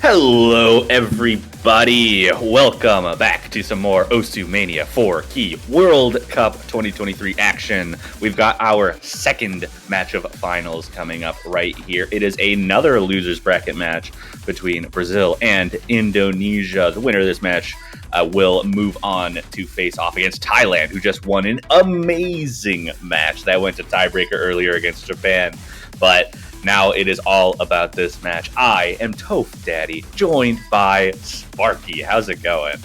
Hello, everybody. Welcome back to some more OSU Mania 4 Key World Cup 2023 action. We've got our second match of finals coming up right here. It is another losers bracket match between Brazil and Indonesia. The winner of this match will move on to face off against Thailand, who just won an amazing match that went to tiebreaker earlier against Japan. But now it is all about this match. I am Toph Daddy, joined by Sparky. How's it going?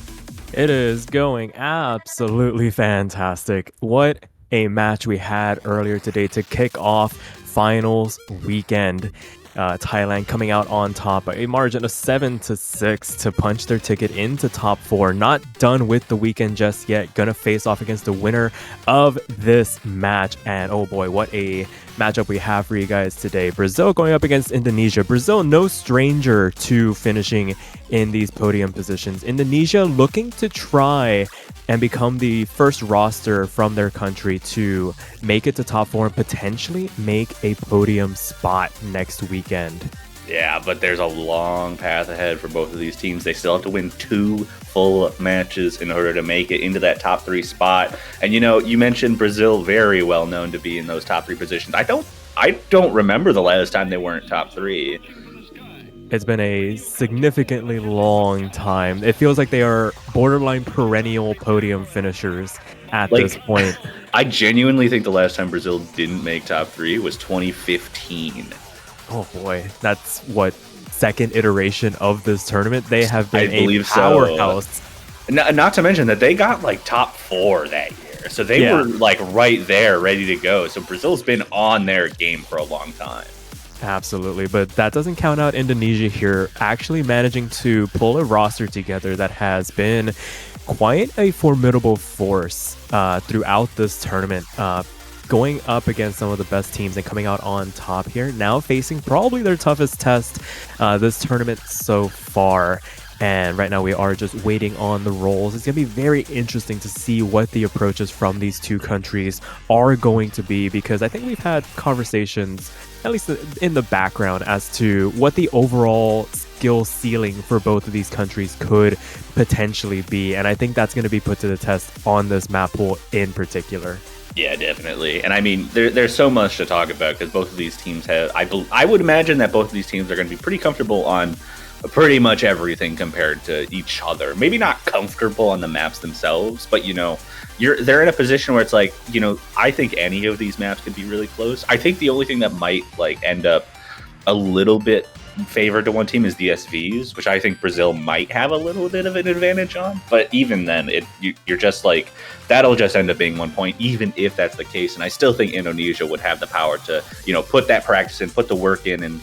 It is going absolutely fantastic. What a match we had earlier today to kick off finals weekend. Thailand coming out on top by a margin of 7-6 to punch their ticket into top 4. Not done with the weekend just yet. Gonna face off against the winner of this match. And oh boy, what a matchup we have for you guys today. Brazil going up against Indonesia. Brazil no stranger to finishing in these podium positions. Indonesia looking to try and become the first roster from their country to make it to top 4 and potentially make a podium spot next weekend. Yeah, but there's a long path ahead for both of these teams. They still have to win 2 full matches in order to make it into that top 3 spot. And you mentioned Brazil, very well known to be in those top 3 positions. I don't remember the last time they weren't top 3. It's been a significantly long time. It feels like they are borderline perennial podium finishers at this point. I genuinely think the last time Brazil didn't make top 3 was 2015. Oh boy, that's what, second iteration of this tournament. They have been a powerhouse. So. Not to mention that they got top 4 that year. So they were right there, ready to go. So Brazil's been on their game for a long time. Absolutely, but that doesn't count out Indonesia here, actually managing to pull a roster together that has been quite a formidable force throughout this tournament. Going up against some of the best teams and coming out on top here, now facing probably their toughest test this tournament so far. And right now we are just waiting on the rolls. It's going to be very interesting to see what the approaches from these two countries are going to be, because I think we've had conversations, at least in the background, as to what the overall skill ceiling for both of these countries could potentially be. And I think that's going to be put to the test on this map pool in particular. Yeah, definitely. And I mean, there's so much to talk about because both of these teams have, I would imagine that both of these teams are going to be pretty comfortable on pretty much everything compared to each other. Maybe not comfortable on the maps themselves, but they're in a position where it's I think any of these maps could be really close. I think the only thing that might end up a little bit favored to one team is the SVs, which I think Brazil might have a little bit of an advantage on. But even then, you're just that'll just end up being 1 point, even if that's the case. And I still think Indonesia would have the power to, put that practice in, put the work in, and,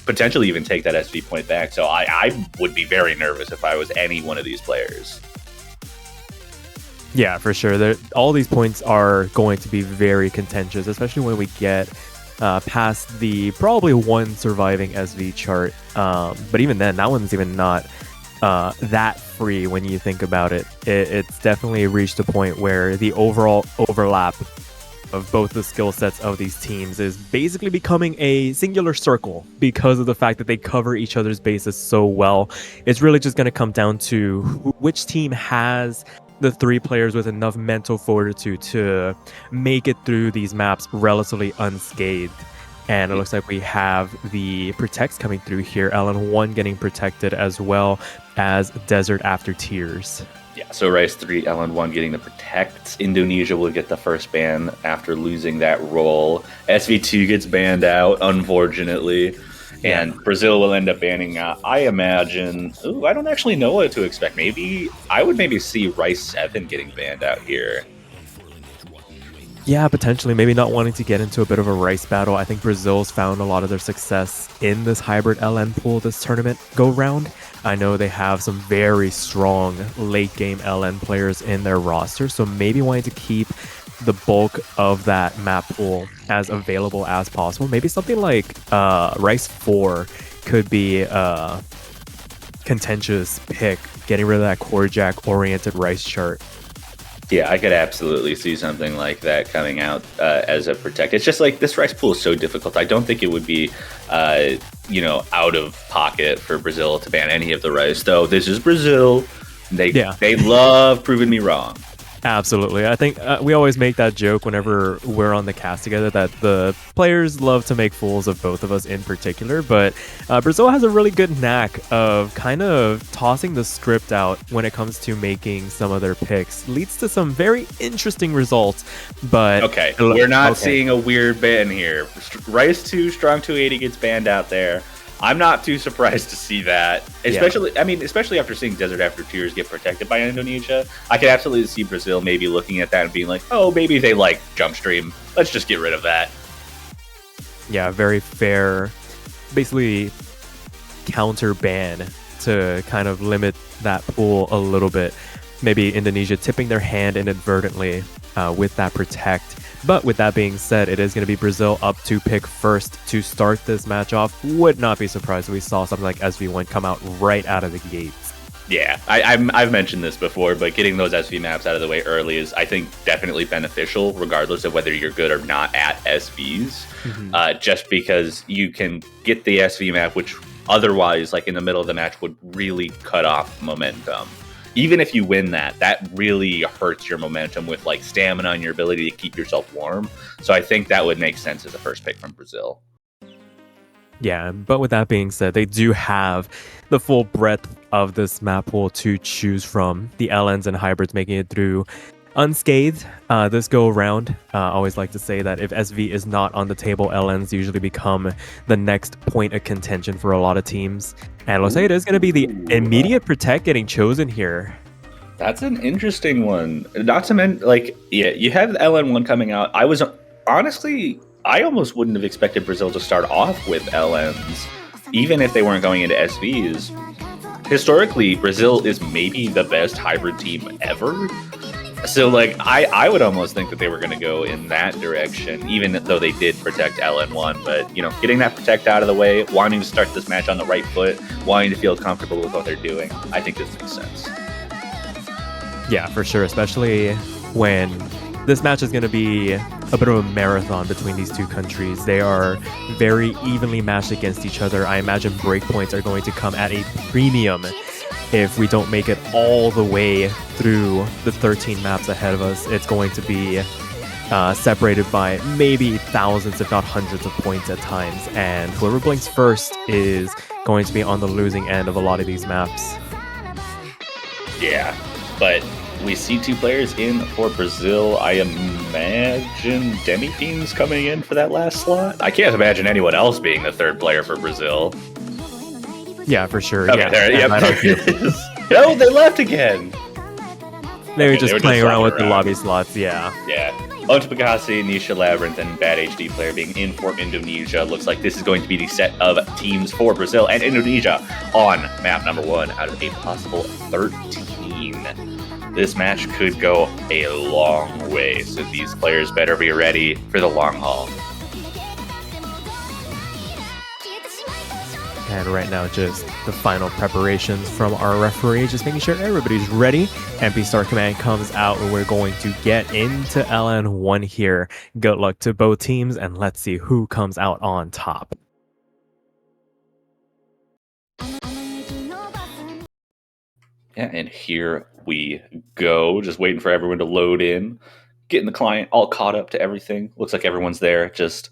potentially even take that SV point back. So I would be very nervous if I was any one of these players. Yeah, for sure. All these points are going to be very contentious, especially when we get past the probably one surviving SV chart. But even then, that one's even not that free when you think about it. It's definitely reached a point where the overall overlap of both the skill sets of these teams is basically becoming a singular circle because of the fact that they cover each other's bases so well. It's really just going to come down to which team has the 3 players with enough mental fortitude to make it through these maps relatively unscathed. And it looks like we have the protects coming through here. LN1 getting protected, as well as Desert After Tears. Yeah, so Rice 3, LN1 getting the protect. Indonesia will get the first ban after losing that role. SV2 gets banned out, unfortunately. And Brazil will end up banning out, I imagine. Ooh, I don't actually know what to expect. I would see Rice 7 getting banned out here. Yeah, potentially. Maybe not wanting to get into a bit of a Rice battle. I think Brazil's found a lot of their success in this hybrid LN pool this tournament go round. I know they have some very strong late game LN players in their roster, so maybe wanting to keep the bulk of that map pool as available as possible. Maybe something like Rice 4 could be a contentious pick, getting rid of that core jack oriented Rice chart. Yeah, I could absolutely see something like that coming out as a protect. It's just like this rice pool is so difficult. I don't think it would be, out of pocket for Brazil to ban any of the rice. Though this is Brazil, they love proving me wrong. Absolutely. I think we always make that joke whenever we're on the cast together that the players love to make fools of both of us in particular, but Brazil has a really good knack of kind of tossing the script out when it comes to making some of their picks. Leads to some very interesting results, but... Okay, we're not seeing a weird ban here. Rice 2, Strong 280 gets banned out there. I'm not too surprised to see that, especially after seeing Desert After Tears get protected by Indonesia. I could absolutely see Brazil maybe looking at that and being like, oh, maybe they like Jump Stream. Let's just get rid of that. Yeah, very fair, basically counter ban to kind of limit that pool a little bit. Maybe Indonesia tipping their hand inadvertently with that protect. But with that being said, it is going to be Brazil up to pick first to start this match off. Would not be surprised if we saw something like SV1 come out right out of the gates. Yeah, I've mentioned this before, but getting those SV maps out of the way early is, I think, definitely beneficial, regardless of whether you're good or not at SVs. Mm-hmm. Just because you can get the SV map, which otherwise, like in the middle of the match, would really cut off momentum. Even if you win that really hurts your momentum with like stamina and your ability to keep yourself warm. So I think that would make sense as a first pick from Brazil. Yeah, but with that being said, they do have the full breadth of this map pool to choose from. The LNs and hybrids making it through unscathed this go around. I always like to say that if SV is not on the table, LNs usually become the next point of contention for a lot of teams. And it looks like it is going to be the immediate protect getting chosen here. That's an interesting one. Not to mention, you have the LN1 coming out. I almost wouldn't have expected Brazil to start off with LNs, even if they weren't going into SVs. Historically, Brazil is maybe the best hybrid team ever. So, I would almost think that they were going to go in that direction, even though they did protect LN1. But, getting that protect out of the way, wanting to start this match on the right foot, wanting to feel comfortable with what they're doing, I think this makes sense. Yeah, for sure, especially when this match is going to be a bit of a marathon between these two countries. They are very evenly matched against each other. I imagine breakpoints are going to come at a premium if we don't make it all the way through the 13 maps ahead of us. It's going to be separated by maybe thousands, if not hundreds of points at times. And whoever blinks first is going to be on the losing end of a lot of these maps. Yeah, but we see two players in for Brazil. I imagine Demi-Fiend's coming in for that last slot. I can't imagine anyone else being the third player for Brazil. Yeah, for sure. Okay, yeah, there it is. No, they left again. They were just playing around with the lobby slots, yeah. Yeah. Ontipakasi, Nisha Labyrinth, and Bad HD player being in for Indonesia. Looks like this is going to be the set of teams for Brazil and Indonesia on map number 1 out of a possible 13. This match could go a long way, so these players better be ready for the long haul. And right now, just the final preparations from our referee, just making sure everybody's ready. MP Star Command comes out, and we're going to get into LN1 here. Good luck to both teams, and let's see who comes out on top. Yeah, and here we go. Just waiting for everyone to load in, getting the client all caught up to everything. Looks like everyone's there. Just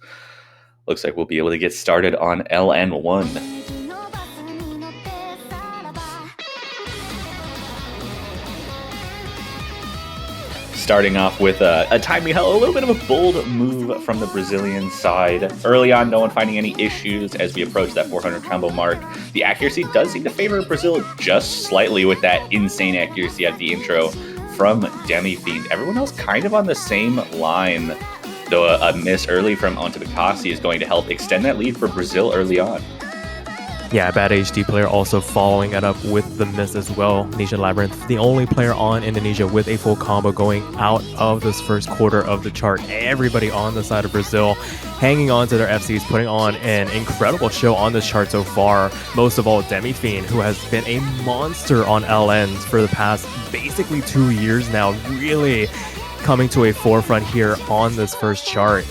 looks like we'll be able to get started on LN1. Starting off with a time we held a little bit of a bold move from the Brazilian side. Early on, no one finding any issues as we approach that 400 combo mark. The accuracy does seem to favor Brazil just slightly with that insane accuracy at the intro from Demi-Fiend. Everyone else kind of on the same line, though a miss early from Ontipakasi is going to help extend that lead for Brazil early on. Yeah, bad HD player also following it up with the miss as well. Nisha Labyrinth, the only player on Indonesia with a full combo going out of this first quarter of the chart. Everybody on the side of Brazil hanging on to their FCs, putting on an incredible show on this chart so far. Most of all, Demi-Fiend, who has been a monster on LNs for the past basically 2 years now, really coming to a forefront here on this first chart.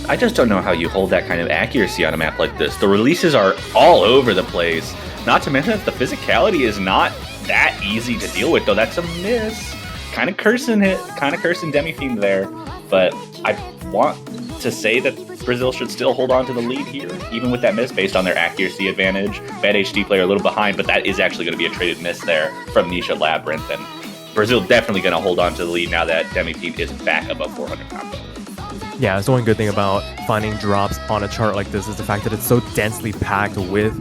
I just don't know how you hold that kind of accuracy on a map like this. The releases are all over the place. Not to mention that the physicality is not that easy to deal with, though. That's a miss. Kind of cursing Demi-Fiend there. But I want to say that Brazil should still hold on to the lead here, even with that miss, based on their accuracy advantage. Bad HD player a little behind, but that is actually going to be a traded miss there from Nisha Labyrinth. And Brazil definitely going to hold on to the lead now that Demi-Fiend is back above 400 combo. Yeah, it's the one good thing about finding drops on a chart like this is the fact that it's so densely packed with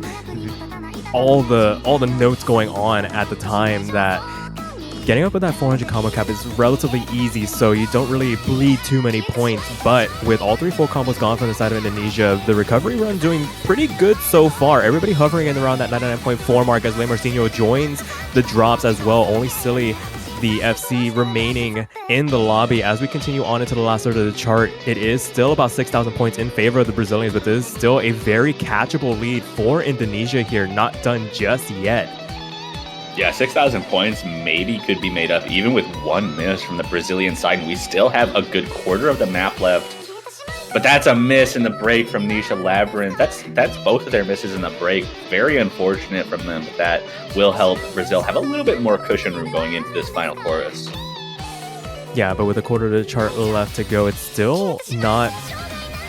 all the notes going on at the time that getting up with that 400 combo cap is relatively easy, so you don't really bleed too many points. But with all 3 full combos gone from the side of Indonesia, the recovery run doing pretty good so far. Everybody hovering in around that 99.4 mark as Le Marcinho joins the drops as well. Only Silly, the FC, remaining in the lobby. As we continue on into the last third of the chart, it is still about 6,000 points in favor of the Brazilians, but this is still a very catchable lead for Indonesia here. Not done just yet. Yeah, 6,000 points maybe could be made up even with one miss from the Brazilian side, and we still have a good quarter of the map left. But that's a miss in the break from Nisha Labyrinth. That's both of their misses in the break. Very unfortunate from them, but that will help Brazil have a little bit more cushion room going into this final chorus. Yeah, but with a quarter of the chart left to go, it's still not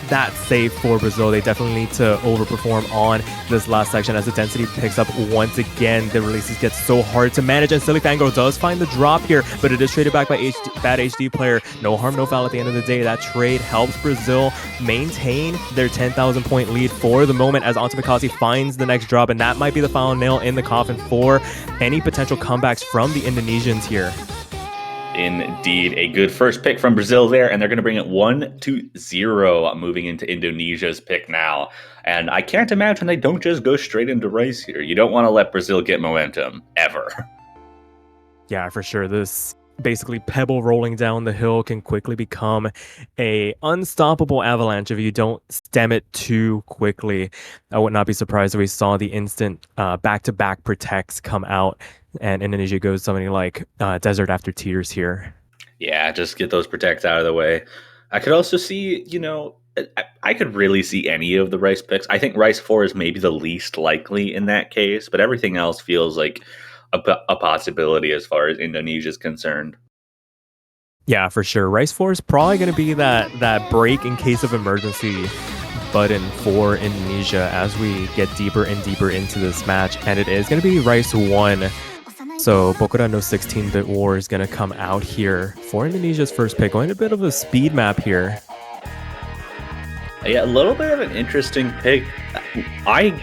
that safe for Brazil. They definitely need to overperform on this last section as the density picks up once again. The releases get so hard to manage, and Silly Fango does find the drop here, but it is traded back by bad HD player. No harm, no foul at the end of the day. That trade helps Brazil maintain their 10,000 point lead for the moment as Antimikasi finds the next drop, and that might be the final nail in the coffin for any potential comebacks from the Indonesians here. Indeed, a good first pick from Brazil there, and they're going to bring it 1-0, moving into Indonesia's pick now. And I can't imagine they don't just go straight into Rice here. You don't want to let Brazil get momentum, ever. Yeah, for sure. This basically pebble rolling down the hill can quickly become a unstoppable avalanche if you don't stem it too quickly. I would not be surprised if we saw the instant back-to-back protects come out and Indonesia goes something like Desert After Tears here. Yeah, just get those protects out of the way. I could also see, I could really see any of the Rice picks. I think Rice 4 is maybe the least likely in that case, but everything else feels like a possibility as far as Indonesia is concerned. Yeah, for sure. Rice 4 is probably going to be that break in case of emergency button for Indonesia as we get deeper and deeper into this match, and it is going to be Rice 1. So Bokura no 16-bit war is going to come out here for Indonesia's first pick, going a bit of a speed map here. Yeah, a little bit of an interesting pick. I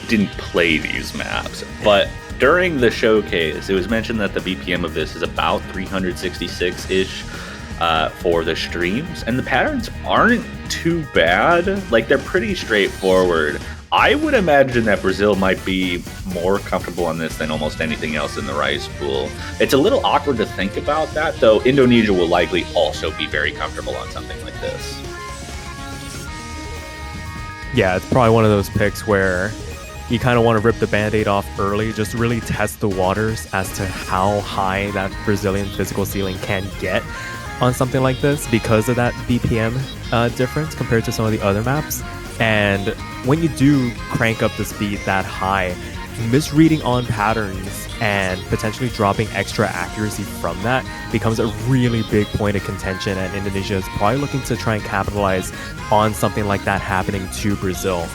didn't play these maps, but during the showcase, it was mentioned that the BPM of this is about 366-ish for the streams, and the patterns aren't too bad. Like, they're pretty straightforward. I would imagine that Brazil might be more comfortable on this than almost anything else in the Rice pool. It's a little awkward to think about that, though. Indonesia will likely also be very comfortable on something like this. Yeah, it's probably one of those picks where you kind of want to rip the band-aid off early, just really test the waters as to how high that Brazilian physical ceiling can get on something like this because of that BPM difference compared to some of the other maps. And when you do crank up the speed that high, misreading on patterns and potentially dropping extra accuracy from that becomes a really big point of contention, and Indonesia is probably looking to try and capitalize on something like that happening to Brazil.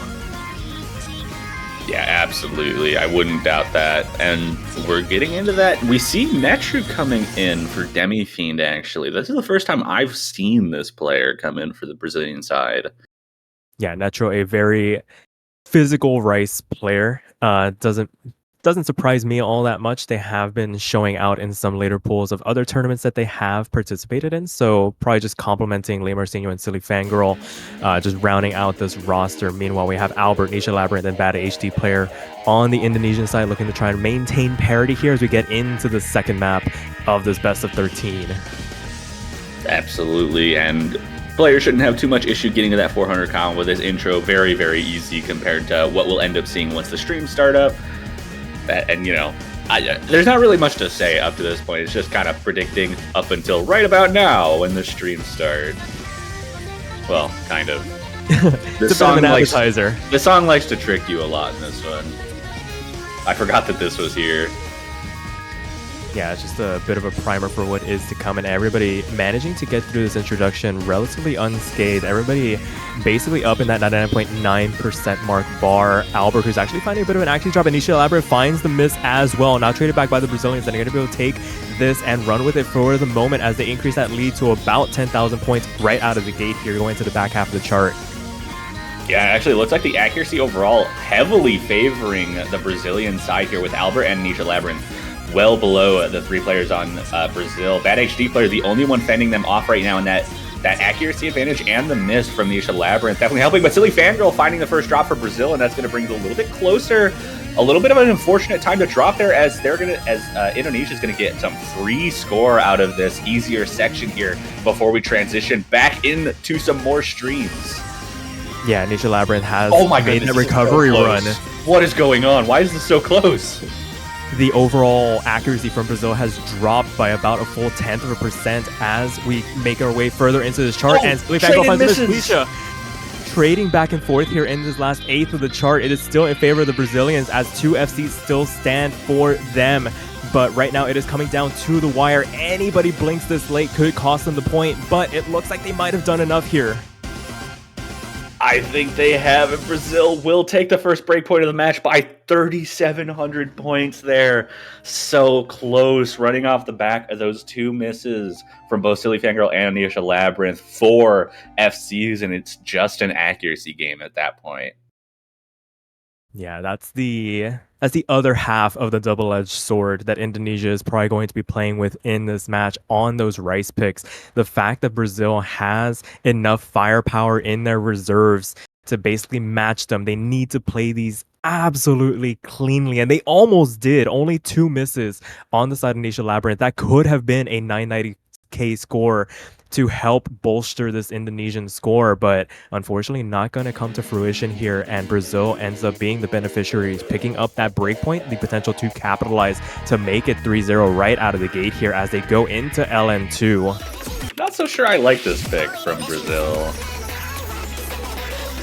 Yeah, absolutely. I wouldn't doubt that. And we're getting into that. We see Netru coming in for Demi-Fiend, actually. This is the first time I've seen this player come in for the Brazilian side. Yeah, Netru, a very physical Rice player. Doesn't doesn't surprise me all that much. They have been showing out in some later pools of other tournaments that they have participated in. So probably just complimenting Le Marcino and Silly Fangirl, just rounding out this roster. Meanwhile, we have Albert, Nisha Labyrinth, and Bad HD player on the Indonesian side looking to try and maintain parity here as we get into the second map of this best of 13. Absolutely, and players shouldn't have too much issue getting to that 400 count with this intro. Very, very easy compared to what we'll end up seeing once the streams start up. And, you know, there's not really much to say up to this point. It's just kind of predicting up until right about now when the streams start. Well, kind of. The song likes to trick you a lot in this one. I forgot that this was here. Yeah, it's just a bit of a primer for what is to come, and everybody managing to get through this introduction relatively unscathed. Everybody basically up in that 99.9% mark bar. Albert, who's actually finding a bit of an active drop, and Nisha Labyrinth finds the miss as well. Now traded back by the Brazilians, and they're going to be able to take this and run with it for the moment as they increase that lead to about 10,000 points right out of the gate here, going to the back half of the chart. Yeah, actually, it looks like the accuracy overall heavily favoring the Brazilian side here with Albert and Nisha Labyrinth well below the three players on Brazil. Bad HD player, the only one fending them off right now, and that accuracy advantage and the miss from Nisha Labyrinth definitely helping. But Silly Fangirl finding the first drop for Brazil, and that's going to bring it a little bit closer. A little bit of an unfortunate time to drop there, as Indonesia's going to get some free score out of this easier section here before we transition back into some more streams. Yeah, Nisha Labyrinth has made that recovery run. What is going on? Why is this so close? The overall accuracy from Brazil has dropped by about a full 0.1% as we make our way further into this chart. And Silly Fangirl finds Nisha trading back and forth here in this last eighth of the chart. It is still in favor of the Brazilians as 2 FCs still stand for them. But right now it is coming down to the wire. Anybody blinks this late could cost them the point, but it looks like they might have done enough here. I think they have, and Brazil will take the first break point of the match by 3,700 points there. So close, running off the back of those two misses from both Silly Fangirl and Nisha Labyrinth for FCs, and it's just an accuracy game at that point. Yeah, that's the other half of the double-edged sword that Indonesia is probably going to be playing with in this match on those rice picks. The fact that Brazil has enough firepower in their reserves to basically match them. They need to play these absolutely cleanly, and they almost did. Only 2 misses on the side of Nisha Labyrinth. That could have been a 990k score to help bolster this Indonesian score, but unfortunately not going to come to fruition here, and Brazil ends up being the beneficiaries, picking up that breakpoint, the potential to capitalize to make it 3-0 right out of the gate here as they go into LN2. Not so sure I like this pick from Brazil.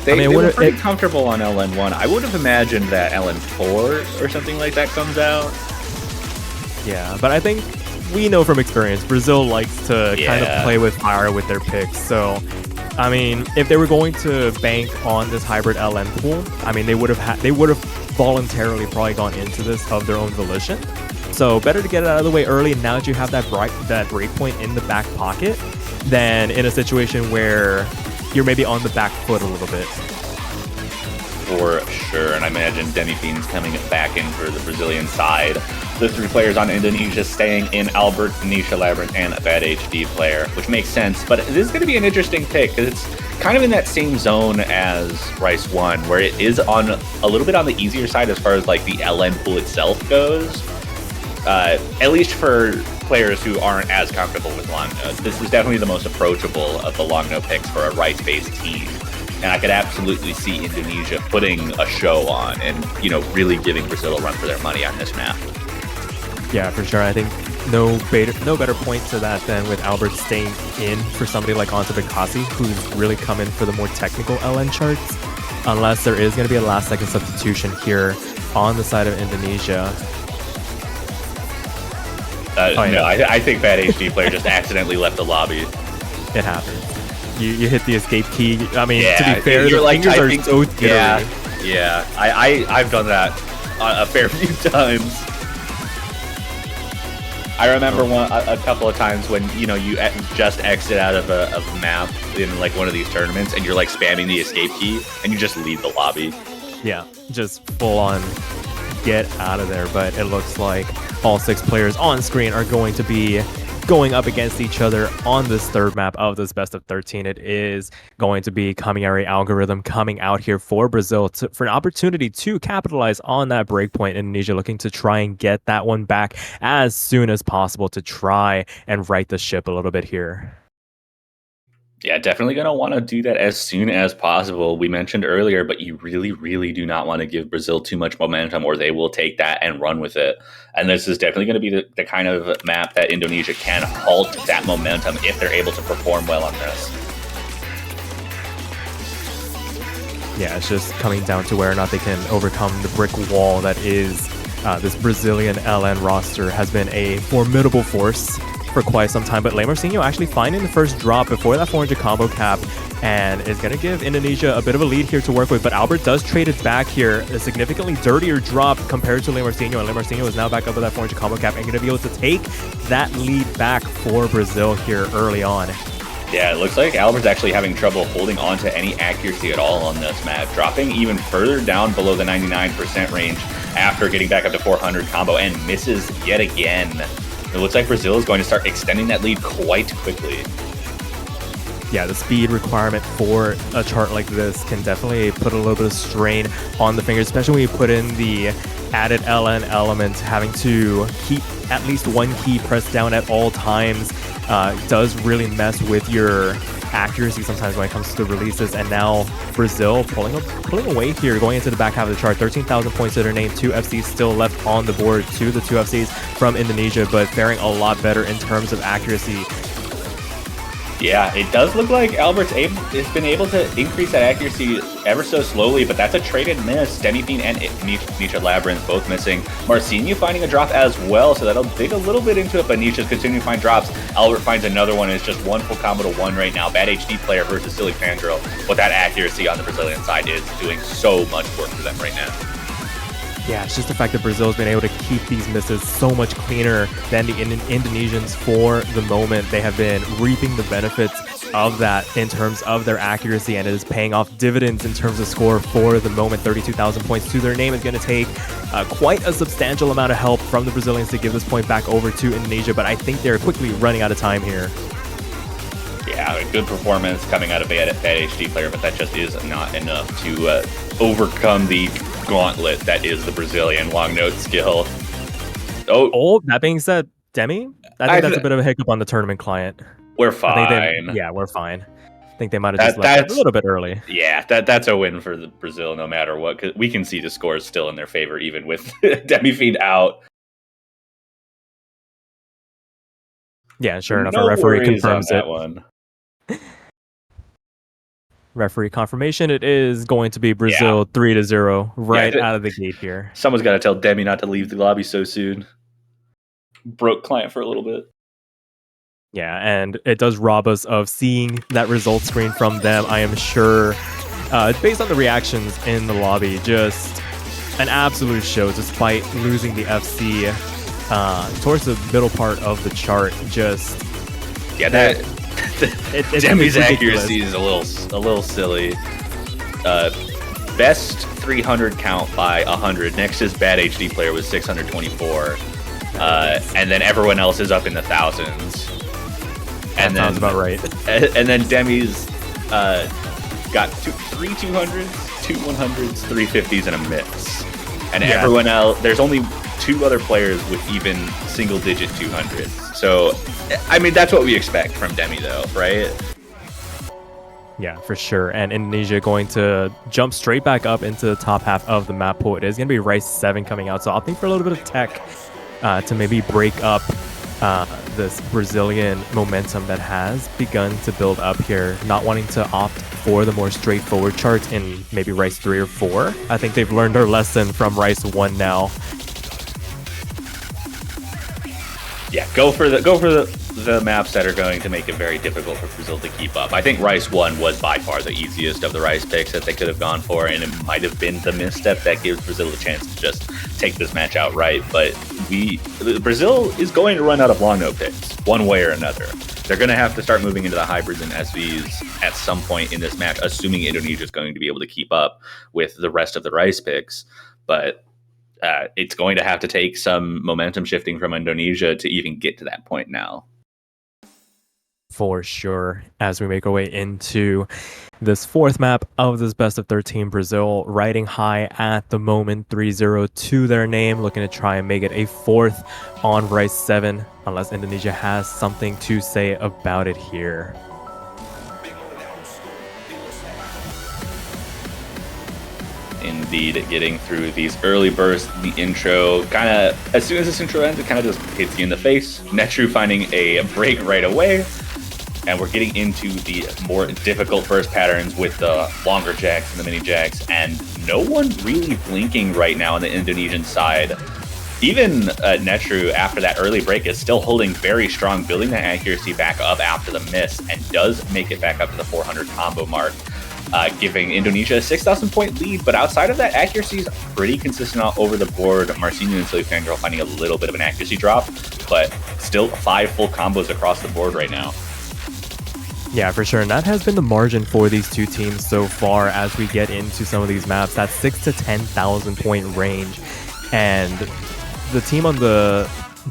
They were pretty comfortable on LN1. I would have imagined that LN4 or something like that comes out. Yeah, but I think we know from experience, Brazil likes to kind of play with fire with their picks. So, I mean, if they were going to bank on this hybrid LN pool, I mean, they would have voluntarily probably gone into this of their own volition. So, better to get it out of the way early. Now that you have that break point in the back pocket, than in a situation where you're maybe on the back foot a little bit. For sure, and I imagine Demi Fiend's coming back in for the Brazilian side. The 3 players on Indonesia staying in Albert, Nisha Labyrinth, and a Bad HD player, which makes sense. But this is going to be an interesting pick because it's kind of in that same zone as Rice 1, where it is on a little bit on the easier side as far as like the LN pool itself goes. At least for players who aren't as comfortable with long nodes. This is definitely the most approachable of the long node picks for a Rice-based team. And I could absolutely see Indonesia putting a show on and, you know, really giving Brazil a run for their money on this map. Yeah, for sure. I think no better point to that than with Albert staying in for somebody like Onto Bikasi, who's really come in for the more technical LN charts. Unless there is going to be a last-second substitution here on the side of Indonesia. No, I think Bad HD player just accidentally left the lobby. It happens. You hit the escape key. I mean, to be fair, the fingers are so jittery. Yeah. I've done that a fair few times. I remember a couple of times when, you know, you just exit out of a map in like one of these tournaments and you're like spamming the escape key and you just leave the lobby. Yeah, just full on get out of there. But it looks like all 6 players on screen are going to be going up against each other on this third map of this best of 13. It is going to be Kamiari algorithm coming out here for Brazil for an opportunity to capitalize on that breakpoint. Indonesia looking to try and get that one back as soon as possible to try and right the ship a little bit here. Yeah, definitely going to want to do that as soon as possible. We mentioned earlier, but you really, really do not want to give Brazil too much momentum or they will take that and run with it. And this is definitely going to be the kind of map that Indonesia can halt that momentum if they're able to perform well on this. Yeah, it's just coming down to whether or not they can overcome the brick wall that is this Brazilian LN roster. Has been a formidable force for quite some time, but Lemarcinho actually finding the first drop before that 400 combo cap and is going to give Indonesia a bit of a lead here to work with, but Albert does trade it back here, a significantly dirtier drop compared to Lemarcinho, and Lemarcinho is now back up with that 400 combo cap and going to be able to take that lead back for Brazil here early on. Yeah, it looks like Albert's actually having trouble holding on to any accuracy at all on this map, dropping even further down below the 99% range after getting back up to 400 combo and misses yet again. It looks like Brazil is going to start extending that lead quite quickly. Yeah, the speed requirement for a chart like this can definitely put a little bit of strain on the fingers, especially when you put in the added LN element. Having to keep at least one key pressed down at all times does really mess with your accuracy sometimes when it comes to the releases. And now Brazil pulling away here, going into the back half of the chart. 13,000 points to their name, 2 FCs still left on the board to the 2 FCs from Indonesia, but faring a lot better in terms of accuracy. Yeah, it does look like Albert's has been able to increase that accuracy ever so slowly, but that's a traded miss. Demifiend and Nisha Labyrinth both missing. Marcinho finding a drop as well, so that'll dig a little bit into it, but Nisha's continuing to find drops. Albert finds another one, and it's just one full combo to one right now. Bad HD player versus Silly Fangirl, but that accuracy on the Brazilian side is doing so much work for them right now. Yeah, it's just the fact that Brazil's been able to keep these misses so much cleaner than the Indonesians for the moment. They have been reaping the benefits of that in terms of their accuracy, and it is paying off dividends in terms of score for the moment. 32,000 points to their name is going to take quite a substantial amount of help from the Brazilians to give this point back over to Indonesia, but I think they're quickly running out of time here. Yeah, a good performance coming out of Bad HD player, but that just is not enough to overcome the gauntlet that is the Brazilian long note skill. Oh, that being said, Demi, I think that's a bit of a hiccup on the tournament client. We're fine. Yeah, we're fine. I think they might have just left a little bit early. Yeah, that's a win for Brazil no matter what, because we can see the scores still in their favor even with Demifiend out. Yeah, sure enough, a referee confirms that one. Referee confirmation. It is going to be Brazil 3-0 out of the gate here. Someone's got to tell Demi not to leave the lobby so soon. Broke client for a little bit. Yeah, and it does rob us of seeing that result screen from them. I am sure, based on the reactions in the lobby, just an absolute show. Despite losing the FC towards the middle part of the chart, just Demi's accuracy is a little silly. Best 300 count by 100. Next is Bad HD player with 624. And then everyone else is up in the thousands. That sounds about right. And then Demi's got 3 200s, 2 100s, 3 50s, and a mix. And everyone else, there's only 2 other players with even single-digit 200s. So, I mean, that's what we expect from Demi, though, right? Yeah, for sure. And Indonesia going to jump straight back up into the top half of the map pool. It is going to be Rice 7 coming out. So I'll think for a little bit of tech to maybe break up this Brazilian momentum that has begun to build up here, not wanting to opt for the more straightforward charts in maybe Rice 3 or 4. I think they've learned their lesson from Rice 1 now. Yeah, go for the maps that are going to make it very difficult for Brazil to keep up. I think Rice 1 was by far the easiest of the Rice picks that they could have gone for, and it might have been the misstep that gives Brazil a chance to just take this match outright. But Brazil is going to run out of long no picks one way or another. They're going to have to start moving into the hybrids and SVs at some point in this match, assuming Indonesia is going to be able to keep up with the rest of the Rice picks. But it's going to have to take some momentum shifting from Indonesia to even get to that point now. For sure, as we make our way into this fourth map of this best of 13, Brazil riding high at the moment, 3-0 to their name, looking to try and make it a fourth on Rice 7, unless Indonesia has something to say about it here. Indeed, getting through these early bursts, the intro, kind of, as soon as this intro ends, it kind of just hits you in the face. Netru finding a break right away. And we're getting into the more difficult burst patterns with the longer jacks and the mini jacks, and no one really blinking right now on the Indonesian side. Even Netru, after that early break, is still holding very strong, building that accuracy back up after the miss, and does make it back up to the 400 combo mark, giving Indonesia a 6,000 point lead. But outside of that, accuracy is pretty consistent all over the board. Marcinian and Silly Fangirl finding a little bit of an accuracy drop, but still 5 full combos across the board right now. Yeah, for sure. And that has been the margin for these two teams so far as we get into some of these maps. That 6,000 to 10,000 point range. And the team on the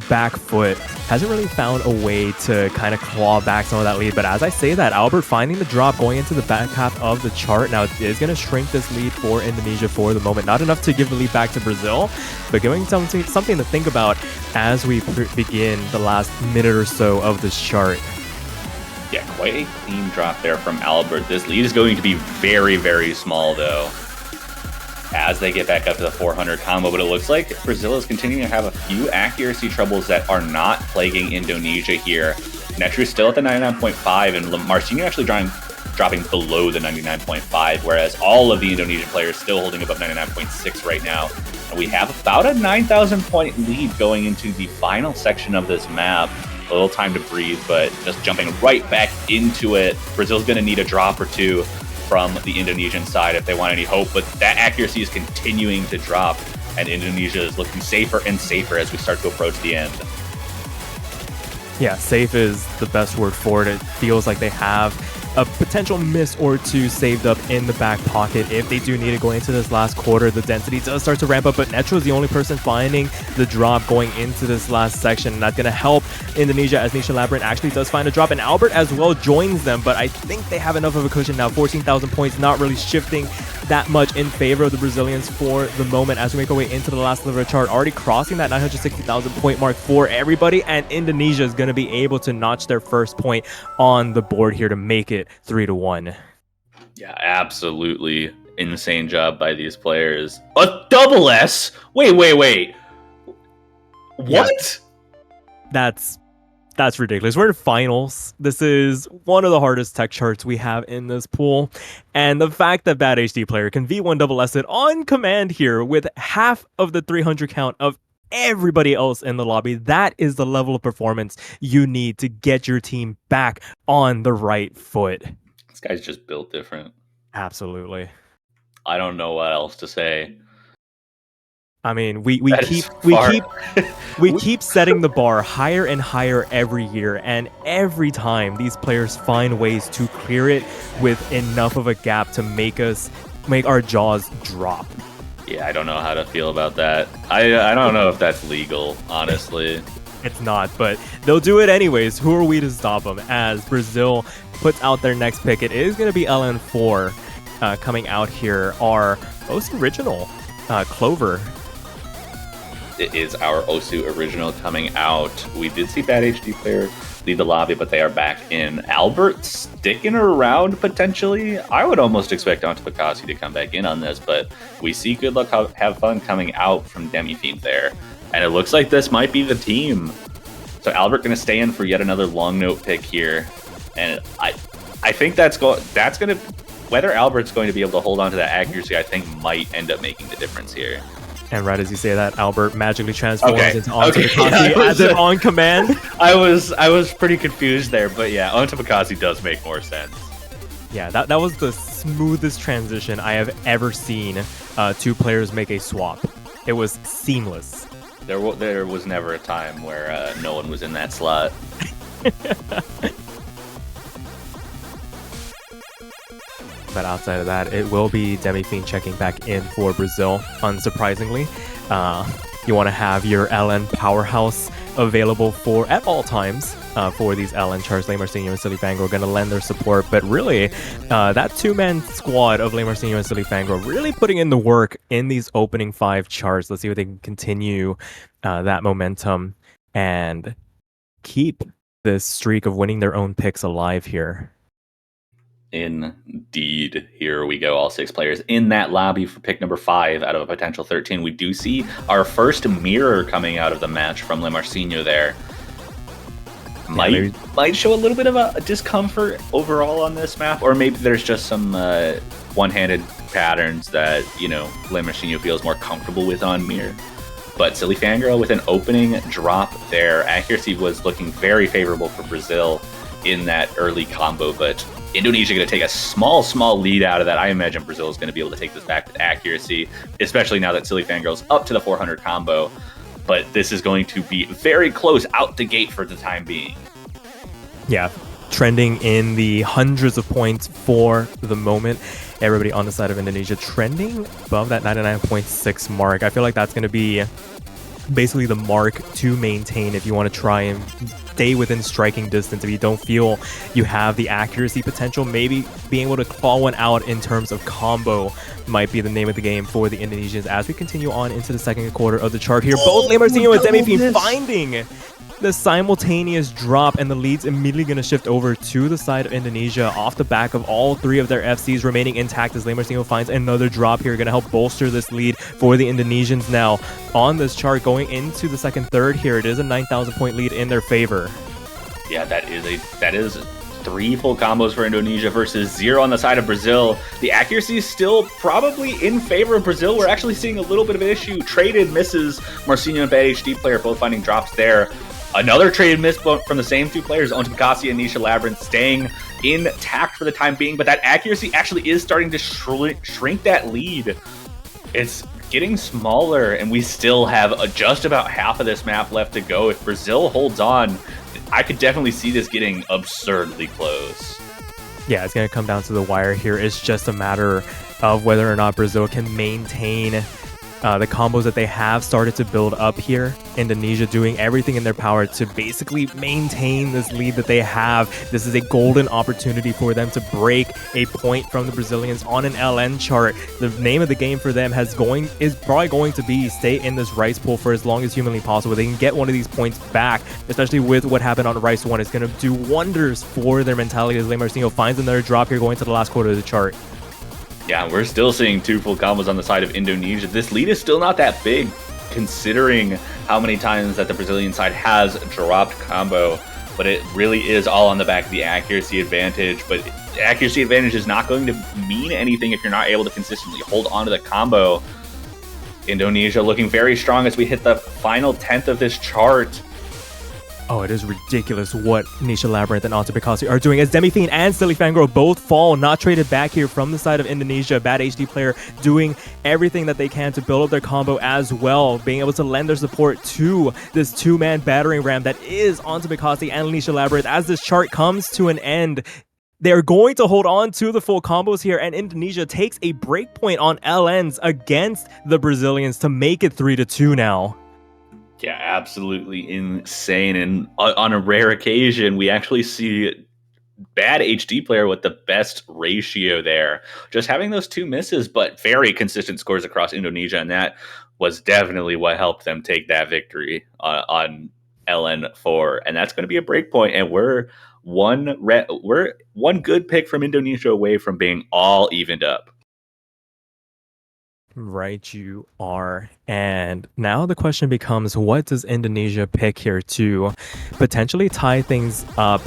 back foot hasn't really found a way to kind of claw back some of that lead. But as I say that, Albert finding the drop going into the back half of the chart. Now, it is going to shrink this lead for Indonesia for the moment. Not enough to give the lead back to Brazil, but giving something to think about as we begin the last minute or so of this chart. Yeah, quite a clean drop there from Albert. This lead is going to be very, very small, though, as they get back up to the 400 combo. But it looks like Brazil is continuing to have a few accuracy troubles that are not plaguing Indonesia here. Netru still at the 99.5, and Marcinian actually dropping below the 99.5, whereas all of the Indonesian players still holding above 99.6 right now. And we have about a 9,000 point lead going into the final section of this map. A little time to breathe, but just jumping right back into it. Brazil's going to need a drop or two from the Indonesian side if they want any hope, but that accuracy is continuing to drop, and Indonesia is looking safer and safer as we start to approach the end. Yeah, safe is the best word for it. It feels like they have a potential miss or two saved up in the back pocket if they do need it going into this last quarter. The density does start to ramp up, but Netru is the only person finding the drop going into this last section, and that's going to help Indonesia as Nisha Labyrinth actually does find a drop, and Albert as well joins them, but I think they have enough of a cushion now. 14,000 points, not really shifting that much in favor of the Brazilians for the moment as we make our way into the last level of the chart, already crossing that 960,000 point mark for everybody, and Indonesia is going to be able to notch their first point on the board here to make it 3-1. Yeah, absolutely insane job by these players. A double S? Wait. What? Yeah, that's ridiculous. We're in finals. This is one of the hardest tech charts we have in this pool. And the fact that Bad HD player can V1 double S it on command here with half of the 300 count of everybody else in the lobby, that is the level of performance you need to get your team back on the right foot. This guy's just built different. Absolutely. I don't know what else to say. I mean, we keep setting the bar higher and higher every year, and every time these players find ways to clear it with enough of a gap to make our jaws drop. Yeah, I don't know how to feel about that. I don't know if that's legal, honestly. It's not, but they'll do it anyways. Who are we to stop them? As Brazil puts out their next pick, it is going to be LN4 coming out here. Our most original Clover. It is our OSU original coming out. We did see Bad HD player lead the lobby, but they are back in. Albert sticking around potentially. I would almost expect Antipakasi to come back in on this, but we see Good Luck Have Fun coming out from Demi-Fiend there. And it looks like this might be the team. So Albert going to stay in for yet another long note pick here. And I think that's going to, whether Albert's going to be able to hold on to that accuracy, I think might end up making the difference here. And right as you say that, Albert magically transforms into Antipakasi as if on command. I was pretty confused there, but yeah, Antipakasi does make more sense. Yeah, that was the smoothest transition I have ever seen two players make a swap. It was seamless. There was never a time where no one was in that slot. But outside of that, it will be Demi-Fiend checking back in for Brazil, unsurprisingly. You want to have your LN powerhouse available for at all times for these LN charts. Le Marcinho and Silly Fangro are going to lend their support, but really that two-man squad of Le Marcinho and Silly Fangro really putting in the work in these opening 5 charts. Let's see if they can continue that momentum and keep this streak of winning their own picks alive here. Indeed. Here we go. All 6 players in that lobby for pick number 5 out of a potential 13. We do see our first mirror coming out of the match from Le Marcinho there. Might show a little bit of a discomfort overall on this map, or maybe there's just some one-handed patterns that, you know, Le Marcinho feels more comfortable with on mirror. But Silly Fangirl with an opening drop there. Accuracy was looking very favorable for Brazil in that early combo, but Indonesia going to take a small lead out of that. I imagine Brazil is going to be able to take this back with accuracy, especially now that Silly Fangirl's up to the 400 combo. But this is going to be very close out the gate for the time being. Yeah, trending in the hundreds of points for the moment. Everybody on the side of Indonesia trending above that 99.6 mark. I feel like that's going to be basically the mark to maintain if you want to try and stay within striking distance. If you don't feel you have the accuracy potential, maybe being able to call one out in terms of combo might be the name of the game for the Indonesians as we continue on into the second quarter of the chart here. Both Le Marcinho and Demi-Fiend finding the simultaneous drop, and the lead's immediately going to shift over to the side of Indonesia off the back of all 3 of their FCs remaining intact as Le Marcinho finds another drop here, going to help bolster this lead for the Indonesians now on this chart going into the second third here. It is a 9,000 point lead in their favor. Yeah, that is 3 full combos for Indonesia versus 0 on the side of Brazil. The accuracy is still probably in favor of Brazil. We're actually seeing a little bit of an issue. Traded misses. Marcinho and Bad HD player both finding drops there. Another traded miss from the same 2 players, Ontipakasi and Nisha Labyrinth, staying intact for the time being, but that accuracy actually is starting to shrink that lead. It's getting smaller, and we still have just about half of this map left to go. If Brazil holds on, I could definitely see this getting absurdly close. Yeah, it's going to come down to the wire here. It's just a matter of whether or not Brazil can maintain the combos that they have started to build up here. Indonesia doing everything in their power to basically maintain this lead that they have. This is a golden opportunity for them to break a point from the Brazilians on an LN chart. The name of the game for them is probably going to be stay in this rice pool for as long as humanly possible. They can get one of these points back, especially with what happened on Rice 1. It's going to do wonders for their mentality as Le Marcinho finds another drop here going to the last quarter of the chart. Yeah, we're still seeing 2 full combos on the side of Indonesia. This lead is still not that big, considering how many times that the Brazilian side has dropped combo, but it really is all on the back of the accuracy advantage. But the accuracy advantage is not going to mean anything if you're not able to consistently hold on to the combo. Indonesia looking very strong as we hit the final 10th of this chart. Oh, it is ridiculous what Nisha Labyrinth and Ontipakasi are doing as Demi-Fiend and Silly Fangirl both fall, not traded back here from the side of Indonesia. Bad HD player doing everything that they can to build up their combo as well, being able to lend their support to this 2-man battering ram that is Ontipakasi and Nisha Labyrinth. As this chart comes to an end, they're going to hold on to the full combos here, and Indonesia takes a breakpoint on LNs against the Brazilians to make it 3-2 now. Yeah, absolutely insane. And on a rare occasion, we actually see Bad HD player with the best ratio there. Just having those 2 misses, but very consistent scores across Indonesia. And that was definitely what helped them take that victory on LN4. And that's going to be a break point. And we're one good pick from Indonesia away from being all evened up. Right, you are. And now the question becomes, what does Indonesia pick here to potentially tie things up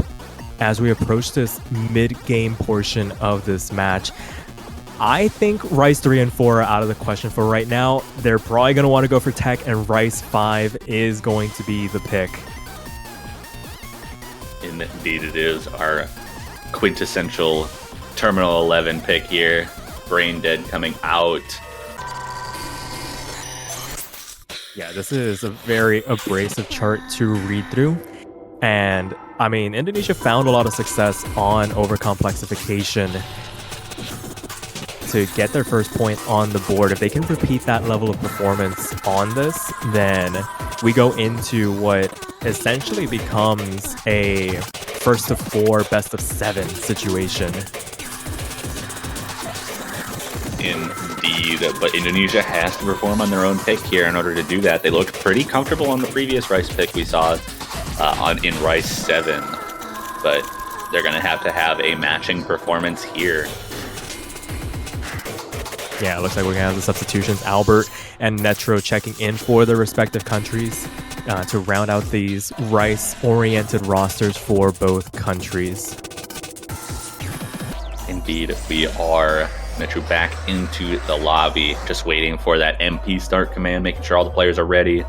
as we approach this mid-game portion of this match? I think Rice 3 and 4 are out of the question for right now. They're probably going to want to go for Tech, and Rice 5 is going to be the pick. Indeed it is. Our quintessential Terminal 11 pick here. Brain Dead coming out. Yeah, this is a very abrasive chart to read through. And, I mean, Indonesia found a lot of success on overcomplexification to get their first point on the board. If they can repeat that level of performance on this, then we go into what essentially becomes a first of 4, best of 7 situation. Indeed, but Indonesia has to perform on their own pick here in order to do that. They looked pretty comfortable on the previous Rice pick we saw in Rice 7, but they're going to have a matching performance here. Yeah, it looks like we're going to have the substitutions. Albert and Netro checking in for their respective countries to round out these Rice-oriented rosters for both countries. Indeed, we are Metro back into the lobby, just waiting for that MP start command, making sure all the players are ready.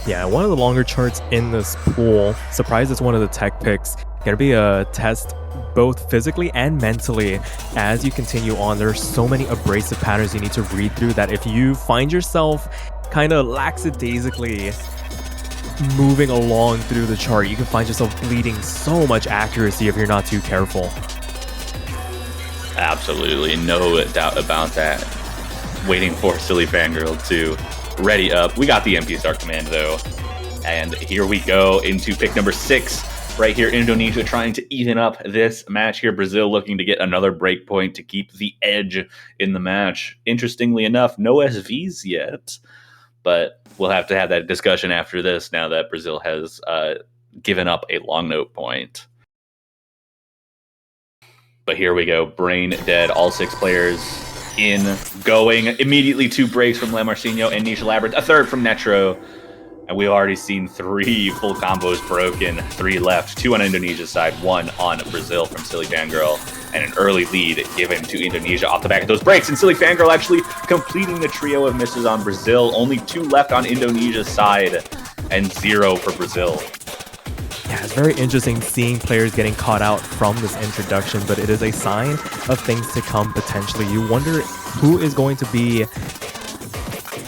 Yeah, one of the longer charts in this pool. Surprised it's one of the tech picks. Gonna be a test both physically and mentally as you continue on. There's so many abrasive patterns you need to read through that if you find yourself kind of lackadaisically moving along through the chart, you can find yourself bleeding so much accuracy if you're not too careful. Absolutely, no doubt about that. Waiting for Silly Fangirl to ready up. We got the MP start command though. And here we go into pick number 6. Right here, Indonesia trying to even up this match here. Brazil looking to get another break point to keep the edge in the match. Interestingly enough, no SVs yet. But we'll have to have that discussion after this now that Brazil has given up a long note point. But here we go, brain dead, all 6 players in, going. Immediately 2 breaks from Lamarcinho and Nisha Labyrinth, a third from Netro. And we've already seen 3 full combos broken, 3 left, 2 on Indonesia's side, 1 on Brazil from Silly Fangirl, and an early lead given to Indonesia off the back of those breaks. And Silly Fangirl actually completing the trio of misses on Brazil, only 2 left on Indonesia's side, and 0 for Brazil. Yeah, it's very interesting seeing players getting caught out from this introduction, but it is a sign of things to come potentially. You wonder who is going to be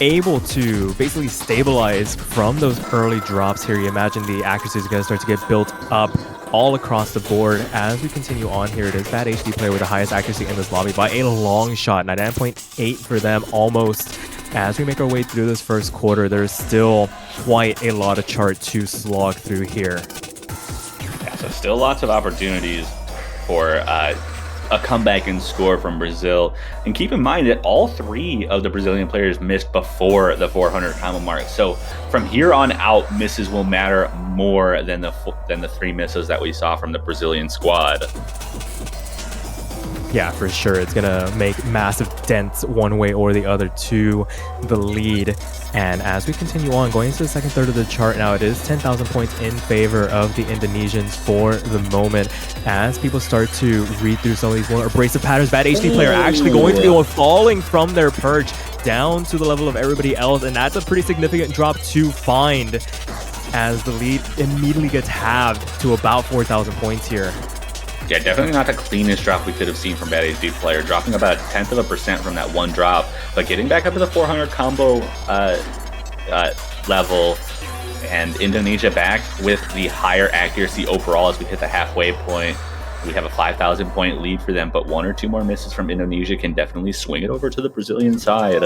able to basically stabilize from those early drops here. You imagine the accuracy is going to start to get built up all across the board as we continue on here. It is Bad HD player with the highest accuracy in this lobby by a long shot, 99.8 for them almost. As we make our way through this first quarter, there's still quite a lot of chart to slog through here. Yeah, so still lots of opportunities for a comeback and score from Brazil. And keep in mind that all 3 of the Brazilian players missed before the 400 combo mark. So from here on out, misses will matter more than the 3 misses that we saw from the Brazilian squad. Yeah, for sure. It's going to make massive dents one way or the other to the lead. And as we continue on, going into the second third of the chart now, it is 10,000 points in favor of the Indonesians for the moment. As people start to read through some of these more abrasive patterns, Bad HD player actually going to be falling from their perch down to the level of everybody else. And that's a pretty significant drop to find as the lead immediately gets halved to about 4,000 points here. Yeah, definitely not the cleanest drop we could have seen from Bad HD player, dropping about 0.1% from that one drop, but getting back up to the 400 combo level, and Indonesia back with the higher accuracy overall as we hit the halfway point. We have a 5,000 point lead for them, but 1 or 2 more misses from Indonesia can definitely swing it over to the Brazilian side.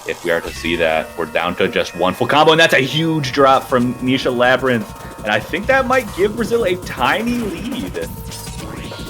If we are to see that, we're down to just 1 full combo, and that's a huge drop from Nisha Labyrinth. And I think that might give Brazil a tiny lead.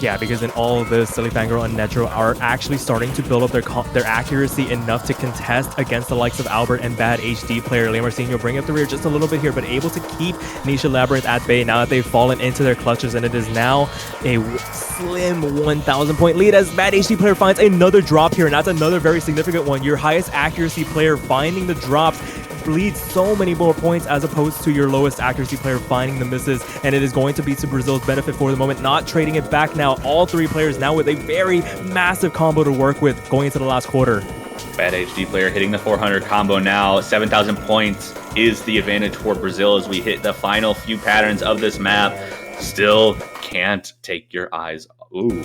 Yeah, because in all of this, Silly Fangirl and Netro are actually starting to build up their accuracy enough to contest against the likes of Albert and Bad HD player. Lamarcinho bring up the rear just a little bit here, but able to keep Nisha Labyrinth at bay now that they've fallen into their clutches, and it is now a slim 1,000 point lead as Bad HD player finds another drop here, and that's another very significant one. Your highest accuracy player finding the drops bleeds so many more points as opposed to your lowest accuracy player finding the misses, and it is going to be to Brazil's benefit for the moment, not trading it back now. All 3 players now with a very massive combo to work with going into the last quarter. Bad HD player hitting the 400 combo now. 7,000 points is the advantage for Brazil as we hit the final few patterns of this map. Still can't take your eyes. Ooh.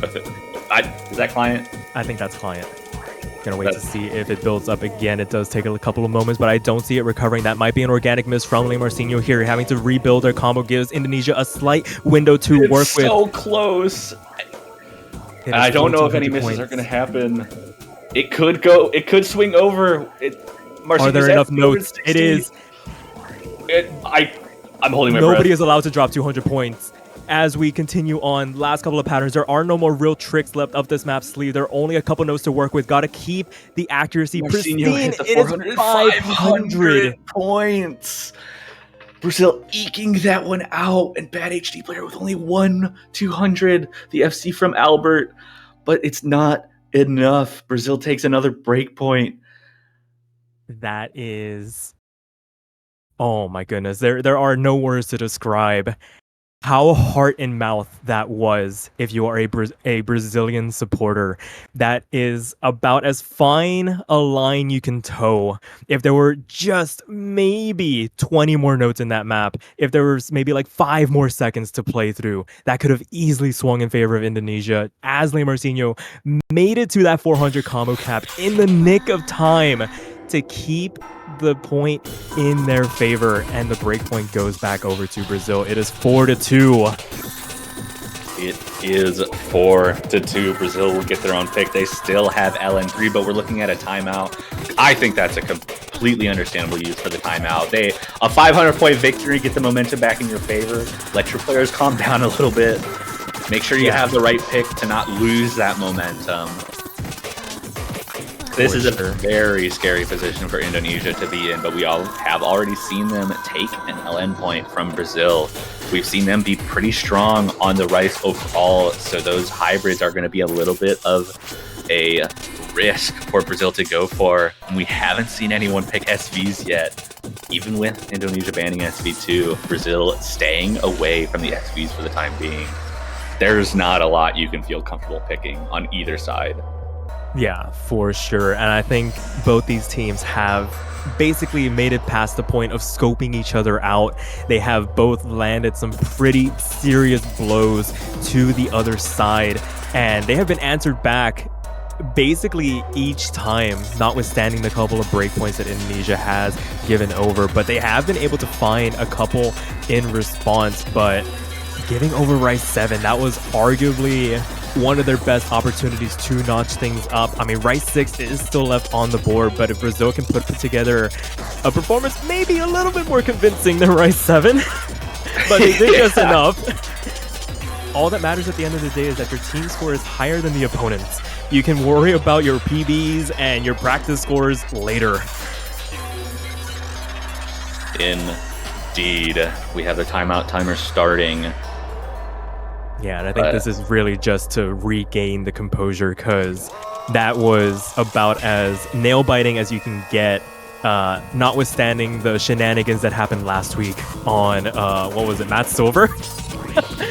Is that client? I think that's client. Gonna wait to see if it builds up again. It does take a couple of moments, but I don't see it recovering. That might be an organic miss from Lamarcinho here. Having to rebuild their combo gives Indonesia a slight window to work with. So close. It I is don't know if any 1,400 misses points. are going to happen. It could swing over. Are there enough notes? It is. I'm holding my Nobody breath. is allowed to drop 200 points. As we continue on, last couple of patterns, there are no more real tricks left up this map sleeve. There are only a couple notes to work with. Got to keep the accuracy pristine. Hit the It is 500 points. Brazil eking that one out, and bad HD player with only 200. The FC from Albert, but it's not enough. Brazil takes another break point. That is... Oh my goodness. There are no words to describe how heart and mouth that was if you are a Brazilian supporter. That is about as fine a line you can toe. If there were just maybe 20 more notes in that map, if there was maybe like 5 more seconds to play through, that could have easily swung in favor of Indonesia. Ashley Marcinho made it to that 400 combo cap in the nick of time to keep the point in their favor, and the break point goes back over to Brazil. It is 4-2. It is 4-2. Brazil will get their own pick. They still have LN3, but we're looking at a timeout. I think that's a completely understandable use for the timeout. A 500-point victory, get the momentum back in your favor. Let your players calm down a little bit. Make sure you have the right pick to not lose that momentum. This is a very scary position for Indonesia to be in, but we all have already seen them take an LN point from Brazil. We've seen them be pretty strong on the Rice overall, so those hybrids are going to be a little bit of a risk for Brazil to go for. And we haven't seen anyone pick SVs yet. Even with Indonesia banning SV2, Brazil staying away from the SVs for the time being. There's not a lot you can feel comfortable picking on either side. Yeah, for sure. And I think both these teams have basically made it past the point of scoping each other out. They have both landed some pretty serious blows to the other side, and they have been answered back basically each time, notwithstanding the couple of breakpoints that Indonesia has given over. But they have been able to find a couple in response, but giving over Rice 7, that was arguably one of their best opportunities to notch things up. I mean, Rice 6 is still left on the board, but if Brazil can put together a performance maybe a little bit more convincing than Rice 7, but they did just enough. All that matters at the end of the day is that your team score is higher than the opponent's. You can worry about your PBs and your practice scores later. Indeed. We have the timeout timer starting. Yeah, and I think this is really just to regain the composure, because that was about as nail-biting as you can get, notwithstanding the shenanigans that happened last week on, what was it, Matt Silver?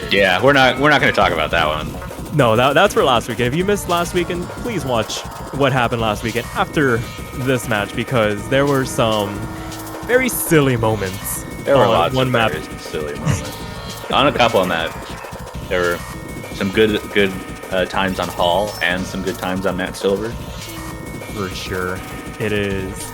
Yeah, we're not going to talk about that one. No, that's for last weekend. If you missed last weekend, please watch what happened last weekend after this match, because there were some very silly moments. There were lots of very silly moments. On a couple of maps. There were some good times on Hall and some good times on Matt Silver. For sure. It is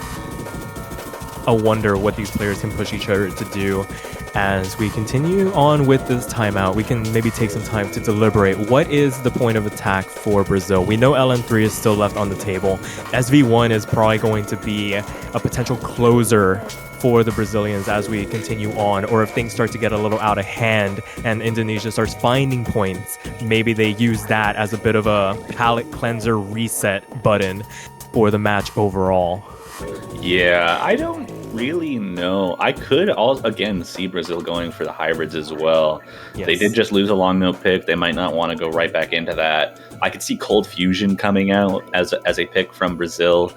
a wonder what these players can push each other to do. As we continue on with this timeout, we can maybe take some time to deliberate what is the point of attack for Brazil. We know LN3 is still left on the table. SV1 is probably going to be a potential closer for the Brazilians as we continue on, or if things start to get a little out of hand and Indonesia starts finding points, maybe they use that as a bit of a palate cleanser reset button for the match overall. Yeah, I don't really know. I could again see Brazil going for the hybrids as well. Yes. They did just lose a long note pick. They might not want to go right back into that. I could see Cold Fusion coming out as a pick from Brazil.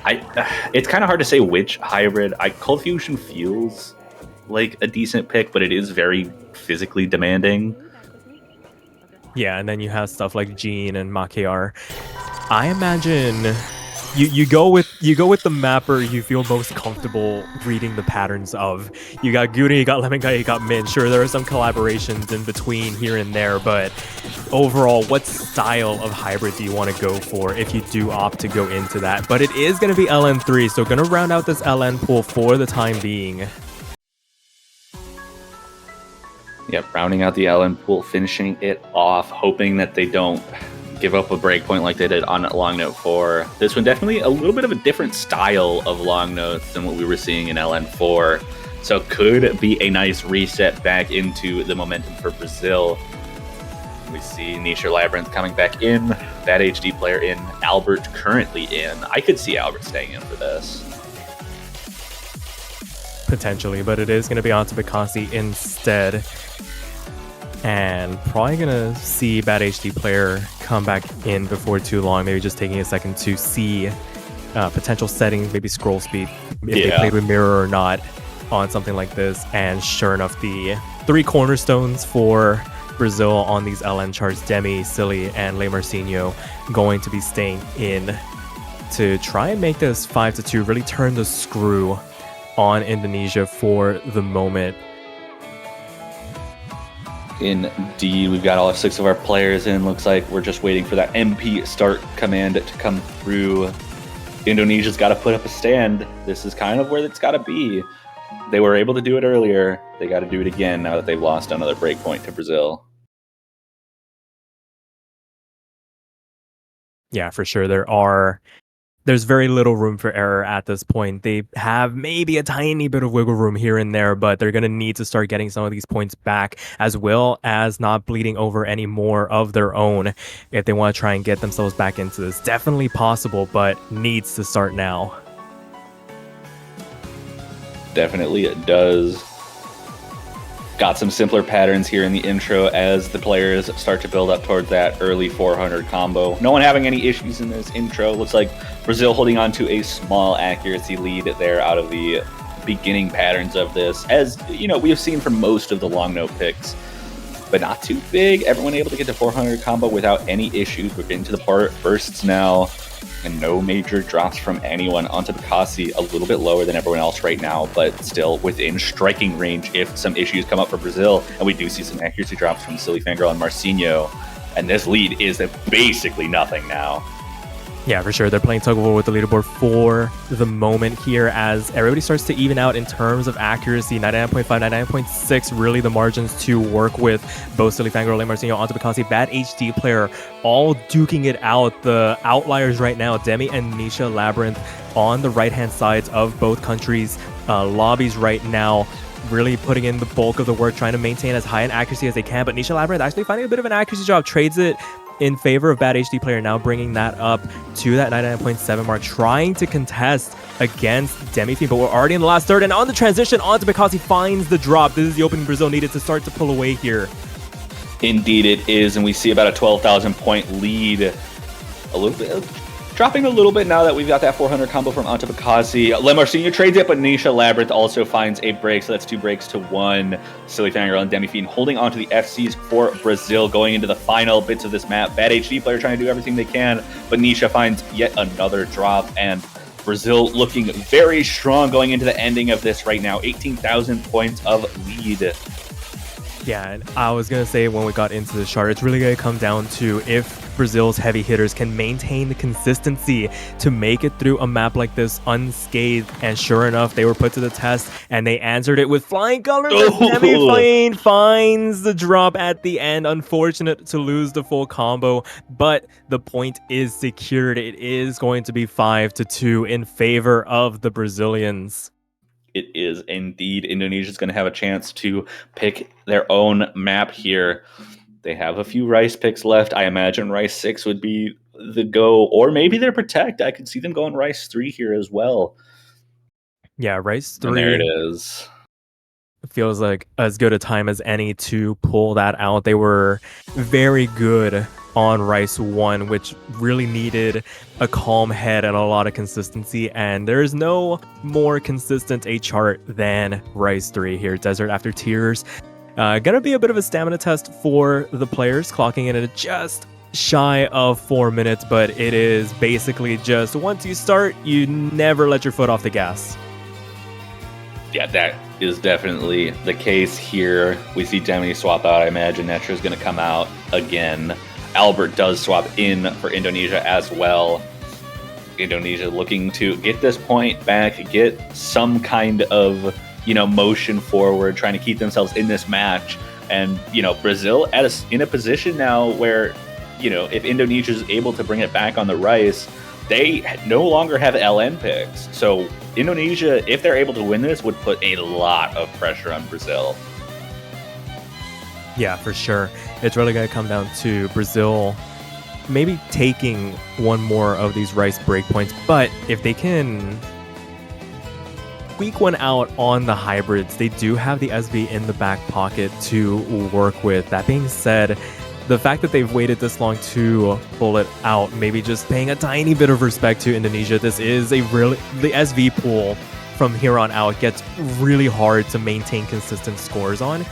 It's kind of hard to say which hybrid. Cold Fusion feels like a decent pick, but it is very physically demanding. Yeah, and then you have stuff like Jean and Makiar. I imagine you go with the mapper you feel most comfortable reading the patterns of. You got Guri, you got Lemon Guy, you got Min. Sure, there are some collaborations in between here and there, but overall, what style of hybrid do you want to go for if you do opt to go into that? But it is going to be LN3, so going to round out this LN pool for the time being. Yep, rounding out the LN pool, finishing it off, hoping that they don't give up a breakpoint like they did on long note 4. This one definitely a little bit of a different style of long notes than what we were seeing in LN4. So could be a nice reset back into the momentum for Brazil. We see Nisha Labyrinth coming back in, Bad HD player in, Albert currently in. I could see Albert staying in for this. Potentially, but it is going to be onto Bikasi instead. And probably going to see Bad HD player come back in before too long, maybe just taking a second to see potential settings, maybe scroll speed, if they played with mirror or not on something like this. And sure enough, the 3 cornerstones for Brazil on these LN charts, Demi, Silly, and Le Marcinho, going to be staying in to try and make this 5-2, really turn the screw on Indonesia for the moment. Indeed, we've got all 6 of our players in. Looks like we're just waiting for that MP start command to come through. Indonesia's got to put up a stand. This is kind of where it's got to be. They were able to do it earlier. They got to do it again now that they've lost another breakpoint to Brazil. Yeah, for sure. There's very little room for error at this point. They have maybe a tiny bit of wiggle room here and there, but they're going to need to start getting some of these points back, as well as not bleeding over any more of their own if they want to try and get themselves back into this. Definitely possible, but needs to start now. Definitely it does. Got some simpler patterns here in the intro as the players start to build up towards that early 400 combo. No one having any issues in this intro. Looks like Brazil holding on to a small accuracy lead there out of the beginning patterns of this. As you know, we have seen from most of the long note picks, but not too big. Everyone able to get to 400 combo without any issues. We're getting to the bursts now, and no major drops from anyone. Onto Bikasi, a little bit lower than everyone else right now, but still within striking range if some issues come up for Brazil. And we do see some accuracy drops from Silly Fangirl and Marcinho. And this lead is basically nothing now. Yeah, for sure. They're playing tug of war with the leaderboard for the moment here as everybody starts to even out in terms of accuracy. 99.5, 99.6, really the margins to work with. Both Silly Fangirl, Le Marcinho, onto Bikasi, Bad HD player, all duking it out. The outliers right now, Demi and Nisha Labyrinth on the right-hand sides of both countries' lobbies right now, really putting in the bulk of the work, trying to maintain as high an accuracy as they can. But Nisha Labyrinth actually finding a bit of an accuracy drop, trades it in favor of Bad HD player, now bringing that up to that 99.7 mark, trying to contest against Demi-Fiend, but we're already in the last third, and on the transition onto Bikasi finds the drop. This is the opening Brazil needed to start to pull away here. Indeed it is, and we see about a 12,000 point lead. A little bit dropping a little bit now that we've got that 400 combo from onto Bikasi. Le Marcinho trades it, but Nisha Labyrinth also finds a break, so that's 2 breaks to 1. Silly Fangirl and Demi-Fiend holding onto the FCs for Brazil going into the final bits of this map. Bad HD player trying to do everything they can, but Nisha finds yet another drop, and Brazil looking very strong going into the ending of this right now. 18,000 points of lead. Yeah, and I was going to say when we got into the chart, it's really going to come down to if Brazil's heavy hitters can maintain the consistency to make it through a map like this unscathed. And sure enough, they were put to the test and they answered it with flying colors. Demi-Fiend finds the drop at the end. Unfortunate to lose the full combo, but the point is secured. It is going to be 5-2 in favor of the Brazilians. It is indeed. Indonesia's going to have a chance to pick their own map here. They have a few Rice picks left. I imagine Rice 6 would be the go, or maybe they're Protect. I could see them going Rice 3 here as well. Yeah, Rice 3. And there it is. Feels like as good a time as any to pull that out. They were very good on Rice 1, which really needed a calm head and a lot of consistency, and there's no more consistent a chart than Rice 3 here. Desert After Tears. Gonna be a bit of a stamina test for the players, clocking in at just shy of 4 minutes, but it is basically just once you start, you never let your foot off the gas. Yeah, that is definitely the case here. We see Demi swap out. I imagine Netra's going to come out again. Albert does swap in for Indonesia as well. Indonesia looking to get this point back, get some kind of, motion forward, trying to keep themselves in this match. And, Brazil in a position now where if Indonesia is able to bring it back on the rice, they no longer have LN picks. So Indonesia, if they're able to win this, would put a lot of pressure on Brazil. Yeah, for sure. It's really going to come down to Brazil maybe taking one more of these rice breakpoints. But if they can squeak one out on the hybrids, they do have the SB in the back pocket to work with. That being said, the fact that they've waited this long to pull it out, maybe just paying a tiny bit of respect to Indonesia. This is the SV pool from here on out gets really hard to maintain consistent scores on,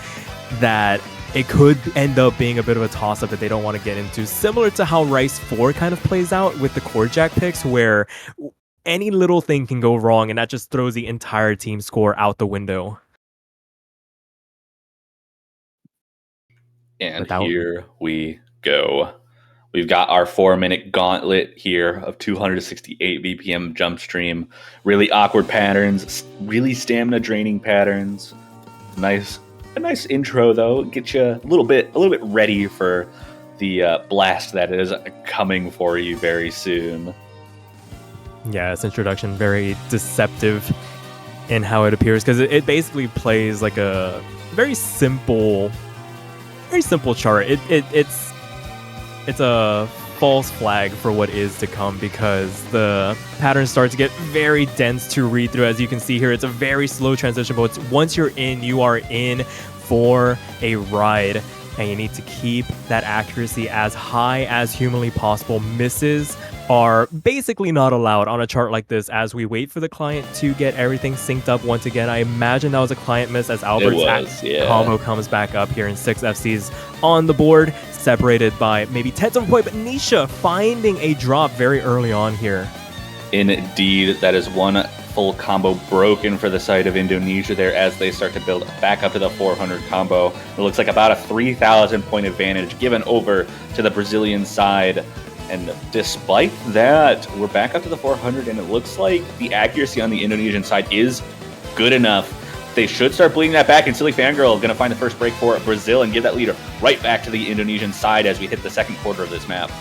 that it could end up being a bit of a toss-up that they don't want to get into, similar to how Rice 4 kind of plays out with the core jack picks, where any little thing can go wrong and that just throws the entire team score out the window. And here we go. We've got our 4-minute gauntlet here of 268 BPM jump stream. Really awkward patterns, really stamina draining patterns. A nice intro though. Get you a little bit ready for the blast that is coming for you very soon. Yeah, its introduction very deceptive in how it appears, because it basically plays like a very simple chart. It's a false flag for what is to come, because the patterns start to get very dense to read through. As you can see here, it's a very slow transition, but once you're in, you are in for a ride, and you need to keep that accuracy as high as humanly possible. Misses are basically not allowed on a chart like this, as we wait for the client to get everything synced up once again. I imagine that was a client miss, as Albert's combo comes back up here, and 6 FCs on the board, separated by maybe tenths of a point, but Nisha finding a drop very early on here. Indeed, that is one full combo broken for the side of Indonesia there, as they start to build back up to the 400 combo. It looks like about a 3,000 point advantage given over to the Brazilian side. And despite that, we're back up to the 400, and it looks like the accuracy on the Indonesian side is good enough. They should start bleeding that back, and Silly Fangirl going to find the first break for Brazil and give that leader right back to the Indonesian side as we hit the second quarter of this map.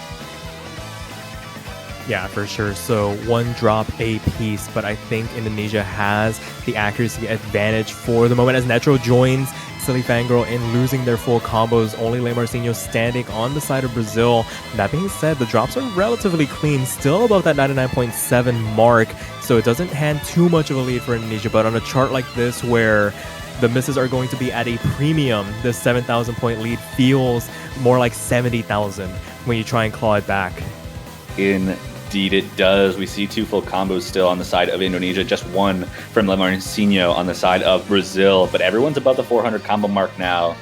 Yeah, for sure. So one drop a piece, but I think Indonesia has the accuracy advantage for the moment, as Netro joins Silly Fangirl in losing their full combos. Only Le Marcinho standing on the side of Brazil. That being said, the drops are relatively clean, still above that 99.7 mark, so it doesn't hand too much of a lead for Indonesia. But on a chart like this, where the misses are going to be at a premium, this 7,000 point lead feels more like 70,000 when you try and claw it back. Indeed it does. We see 2 full combos still on the side of Indonesia, just 1 from Le Marcinho on the side of Brazil, but everyone's above the 400 combo mark now.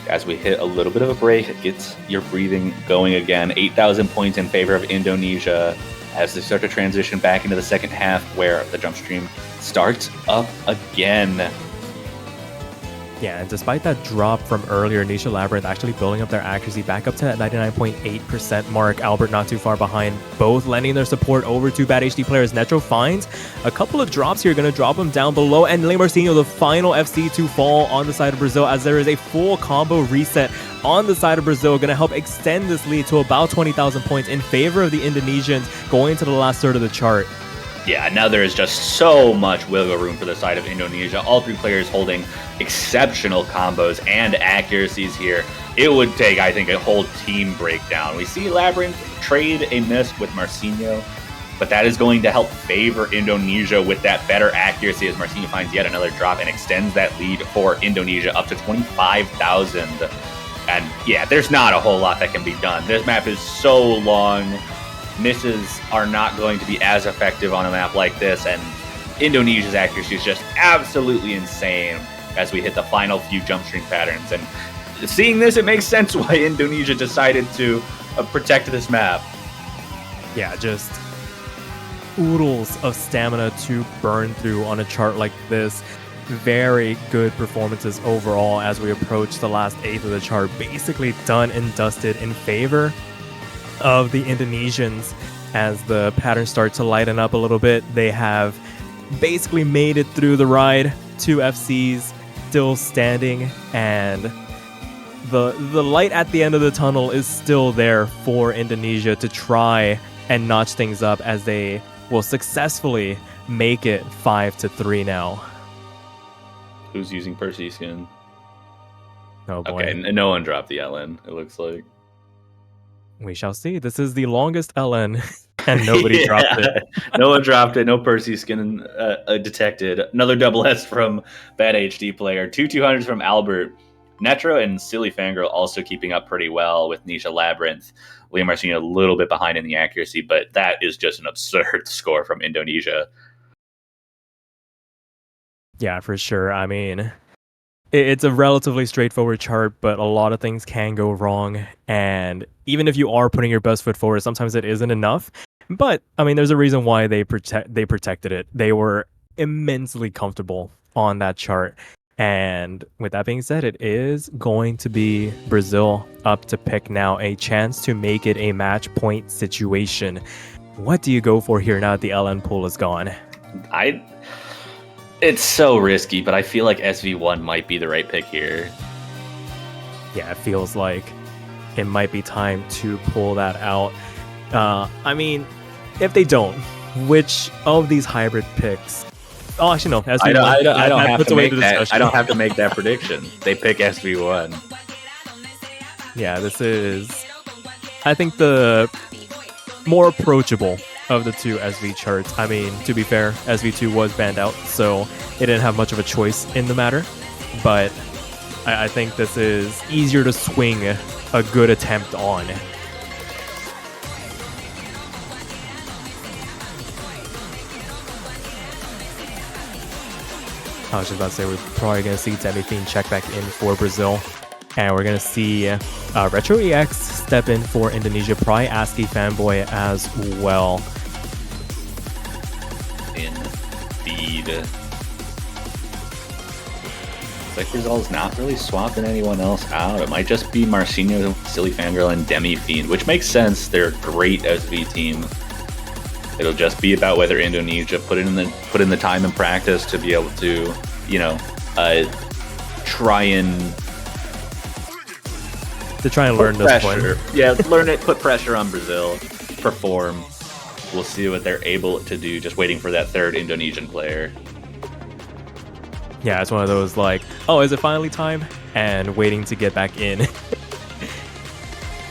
As we hit a little bit of a break, it gets your breathing going again. 8,000 points in favor of Indonesia as they start to transition back into the second half, where the jump stream starts up again. Yeah, and despite that drop from earlier, Nisha Labyrinth actually building up their accuracy back up to that 99.8% mark. Albert not too far behind, both lending their support over to Bad HD players. Netro finds a couple of drops here, going to drop them down below, and Le Marcinho, the final FC to fall on the side of Brazil, as there is a full combo reset on the side of Brazil, going to help extend this lead to about 20,000 points in favor of the Indonesians going into the last third of the chart. Yeah, now there is just so much wiggle room for the side of Indonesia. All 3 players holding exceptional combos and accuracies here. It would take, I think, a whole team breakdown. We see Labyrinth trade a miss with Marcinho, but that is going to help favor Indonesia with that better accuracy, as Marcinho finds yet another drop and extends that lead for Indonesia up to 25,000. And yeah, there's not a whole lot that can be done. This map is so long. Misses are not going to be as effective on a map like this, and Indonesia's accuracy is just absolutely insane as we hit the final few jump stream patterns. And seeing this, it makes sense why Indonesia decided to protect this map. Yeah, just oodles of stamina to burn through on a chart like this. Very good performances overall as we approach the last eighth of the chart. Basically done and dusted in favor of the Indonesians. As the patterns start to lighten up a little bit, they have basically made it through the ride. 2 FCs still standing, and the light at the end of the tunnel is still there for Indonesia to try and notch things up as they will successfully make it 5-3 now. Who's using Percy skin? Oh boy. Okay, no one dropped the LN, it looks like. We shall see. This is the longest LN, and nobody dropped it. No one dropped it. No Percy skin detected. Another double S from Bad HD player. 200s from Albert. Netro and Silly Fangirl also keeping up pretty well with Nisha Labyrinth. Liam Marcin a little bit behind in the accuracy, but that is just an absurd score from Indonesia. Yeah, for sure. I mean, it's a relatively straightforward chart, but a lot of things can go wrong. And even if you are putting your best foot forward, sometimes it isn't enough. But I mean, there's a reason why they protected it. They were immensely comfortable on that chart. And with that being said, it is going to be Brazil up to pick now, a chance to make it a match point situation. What do you go for here now that the LN pool is gone? It's so risky, but I feel like SV1 might be the right pick here. Yeah, it feels like it might be time to pull that out. I mean, if they don't, which of these hybrid picks? Oh, actually, no. SV1, I don't have to make that. I don't have to make that prediction. They pick SV1. Yeah, this is, I think, the more approachable of the two SV charts. I mean, to be fair, SV2 was banned out, so it didn't have much of a choice in the matter. But I think this is easier to swing a good attempt on. I was just about to say, we're probably going to see Demi-Fiend check back in for Brazil. And we're going to see Retro EX step in for Indonesia, probably ASCII Fanboy as well. Indeed. It's like Brazil's not really swapping anyone else out. It might just be Marcinho, Silly Fangirl, and Demi-Fiend, which makes sense. They're a great SV team. It'll just be about whether Indonesia put in the time and practice to be able to, try and learn this one. Yeah, learn it, put pressure on Brazil, perform. We'll see what they're able to do, just waiting for that third Indonesian player. Yeah, it's one of those like, oh, is it finally time? And waiting to get back in.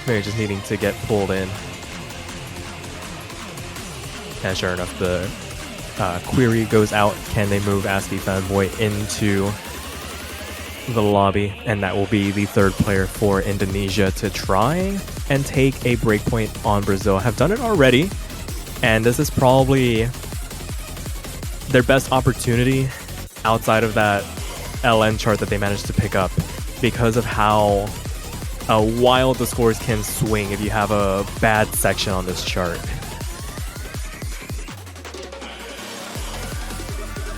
Maybe just needing to get pulled in. And sure enough, the query goes out. Can they move ASCII Fanboy into the lobby? And that will be the third player for Indonesia to try and take a breakpoint on Brazil. Have done it already. And this is probably their best opportunity outside of that LN chart that they managed to pick up, because of how wild the scores can swing if you have a bad section on this chart.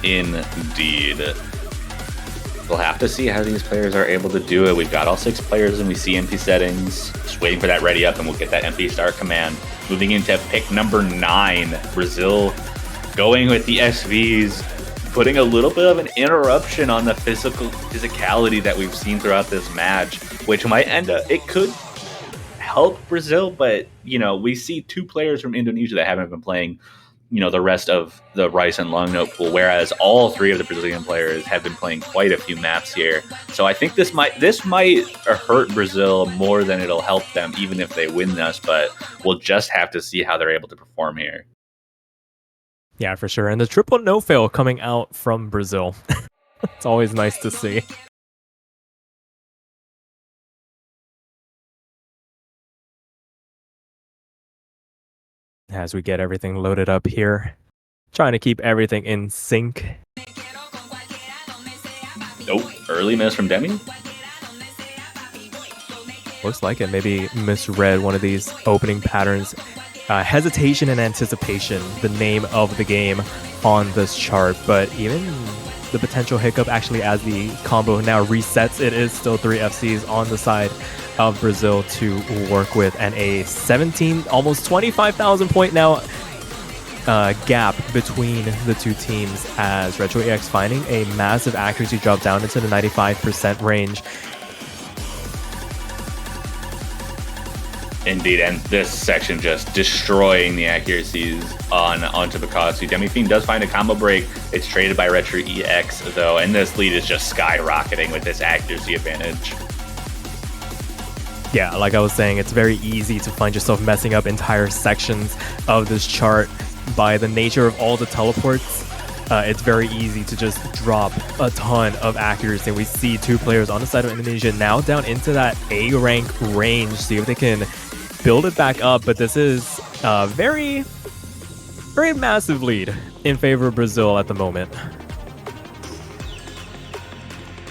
Indeed. We'll have to see how these players are able to do it. We've got all 6 players and we see MP settings. Just waiting for that ready up and we'll get that MP start command. Moving into pick number 9. Brazil going with the SVs, putting a little bit of an interruption on the physicality that we've seen throughout this match, which might end up, it could help Brazil, but we see 2 players from Indonesia that haven't been playing the rest of the Rice and Long Note pool, whereas all 3 of the Brazilian players have been playing quite a few maps here. So I think this might hurt Brazil more than it'll help them, even if they win this, but we'll just have to see how they're able to perform here. Yeah, for sure. And the triple no-fail coming out from Brazil. It's always nice to see. As we get everything loaded up here, trying to keep everything in sync. Oh, early miss from Demi. Looks like it. Maybe misread one of these opening patterns. Hesitation and anticipation, the name of the game on this chart. But even the potential hiccup, actually, as the combo now resets, it is still 3 FCs on the side of Brazil to work with, and a 17, almost 25,000 point now gap between the 2 teams, as Retro EX finding a massive accuracy drop down into the 95% range. Indeed, and this section just destroying the accuracies onto Bakasu. Demi-Fiend does find a combo break. It's traded by Retro EX, though, and this lead is just skyrocketing with this accuracy advantage. Yeah, like I was saying, it's very easy to find yourself messing up entire sections of this chart by the nature of all the teleports. It's very easy to just drop a ton of accuracy. And we see two players on the side of Indonesia now down into that A rank range, see if they can build it back up. But this is a very, very massive lead in favor of Brazil at the moment.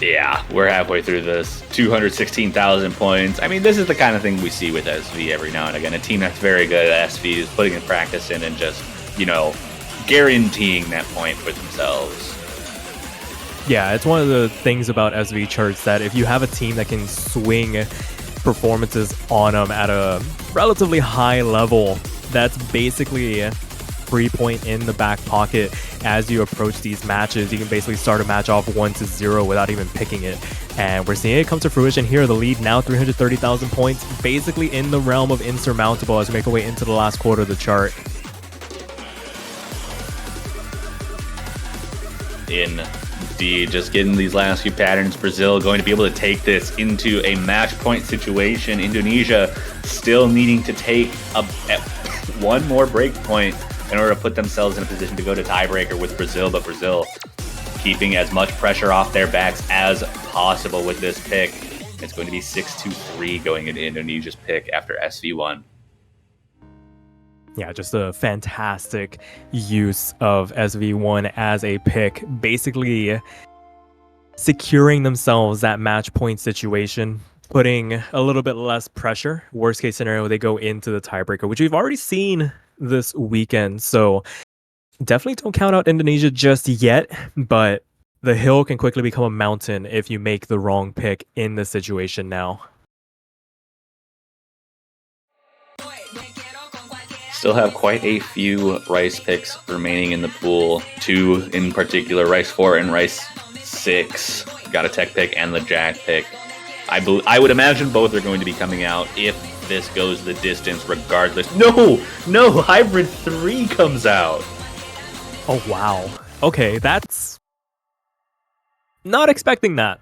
Yeah, we're halfway through this. 216,000 points. I mean, this is the kind of thing we see with SV every now and again. A team that's very good at SV is putting in practice in and just, you know, guaranteeing that point for themselves. Yeah, it's one of the things about SV charts that if you have a team that can swing performances on them at a relatively high level, that's basically a free point in the back pocket as you approach these matches. You can basically start a match off 1-0 without even picking it. And we're seeing it come to fruition here. The lead now 330,000 points, basically in the realm of insurmountable as we make our way into the last quarter of the chart. Indeed, just getting these last few patterns. Brazil going to be able to take this into a match point situation. Indonesia still needing to take one more break point in order to put themselves in a position to go to tiebreaker with Brazil, but Brazil keeping as much pressure off their backs as possible with this pick. It's going to be 6-2-3 going into Indonesia's pick after SV1. Yeah, just a fantastic use of SV1 as a pick, basically securing themselves that match point situation, putting a little bit less pressure. Worst case scenario, they go into the tiebreaker, which we've already seen this weekend. So definitely don't count out Indonesia just yet, but the hill can quickly become a mountain if you make the wrong pick in this situation now. Still have quite a few Rice picks remaining in the pool. Two in particular, Rice 4 and Rice 6. Got a tech pick and the Jack pick. I would imagine both are going to be coming out if this goes the distance regardless. No, Hybrid 3 comes out. Oh, wow. Okay, that's... not expecting that.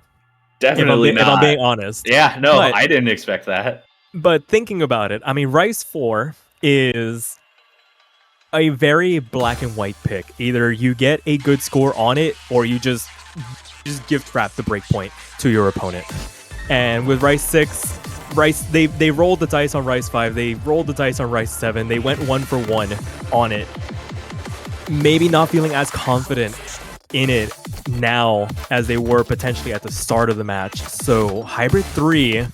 Definitely not. If I'm being honest. Yeah, no, but I didn't expect that. But thinking about it, I mean, Rice 4 is a very black and white pick. Either you get a good score on it, or you just gift wrap the breakpoint to your opponent. And with Rice 6, they rolled the dice on Rice 5, they rolled the dice on Rice 7, they went 1-for-1 on it. Maybe not feeling as confident in it now as they were potentially at the start of the match. So Hybrid 3,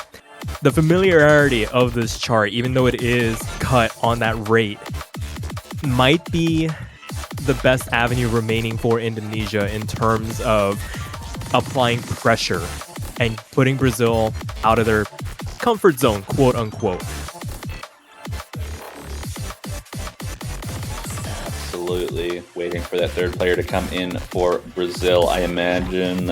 the familiarity of this chart, even though it is cut on that rate, might be the best avenue remaining for Indonesia in terms of applying pressure and putting Brazil out of their comfort zone, quote unquote. Absolutely. Waiting for that third player to come in for Brazil, I imagine.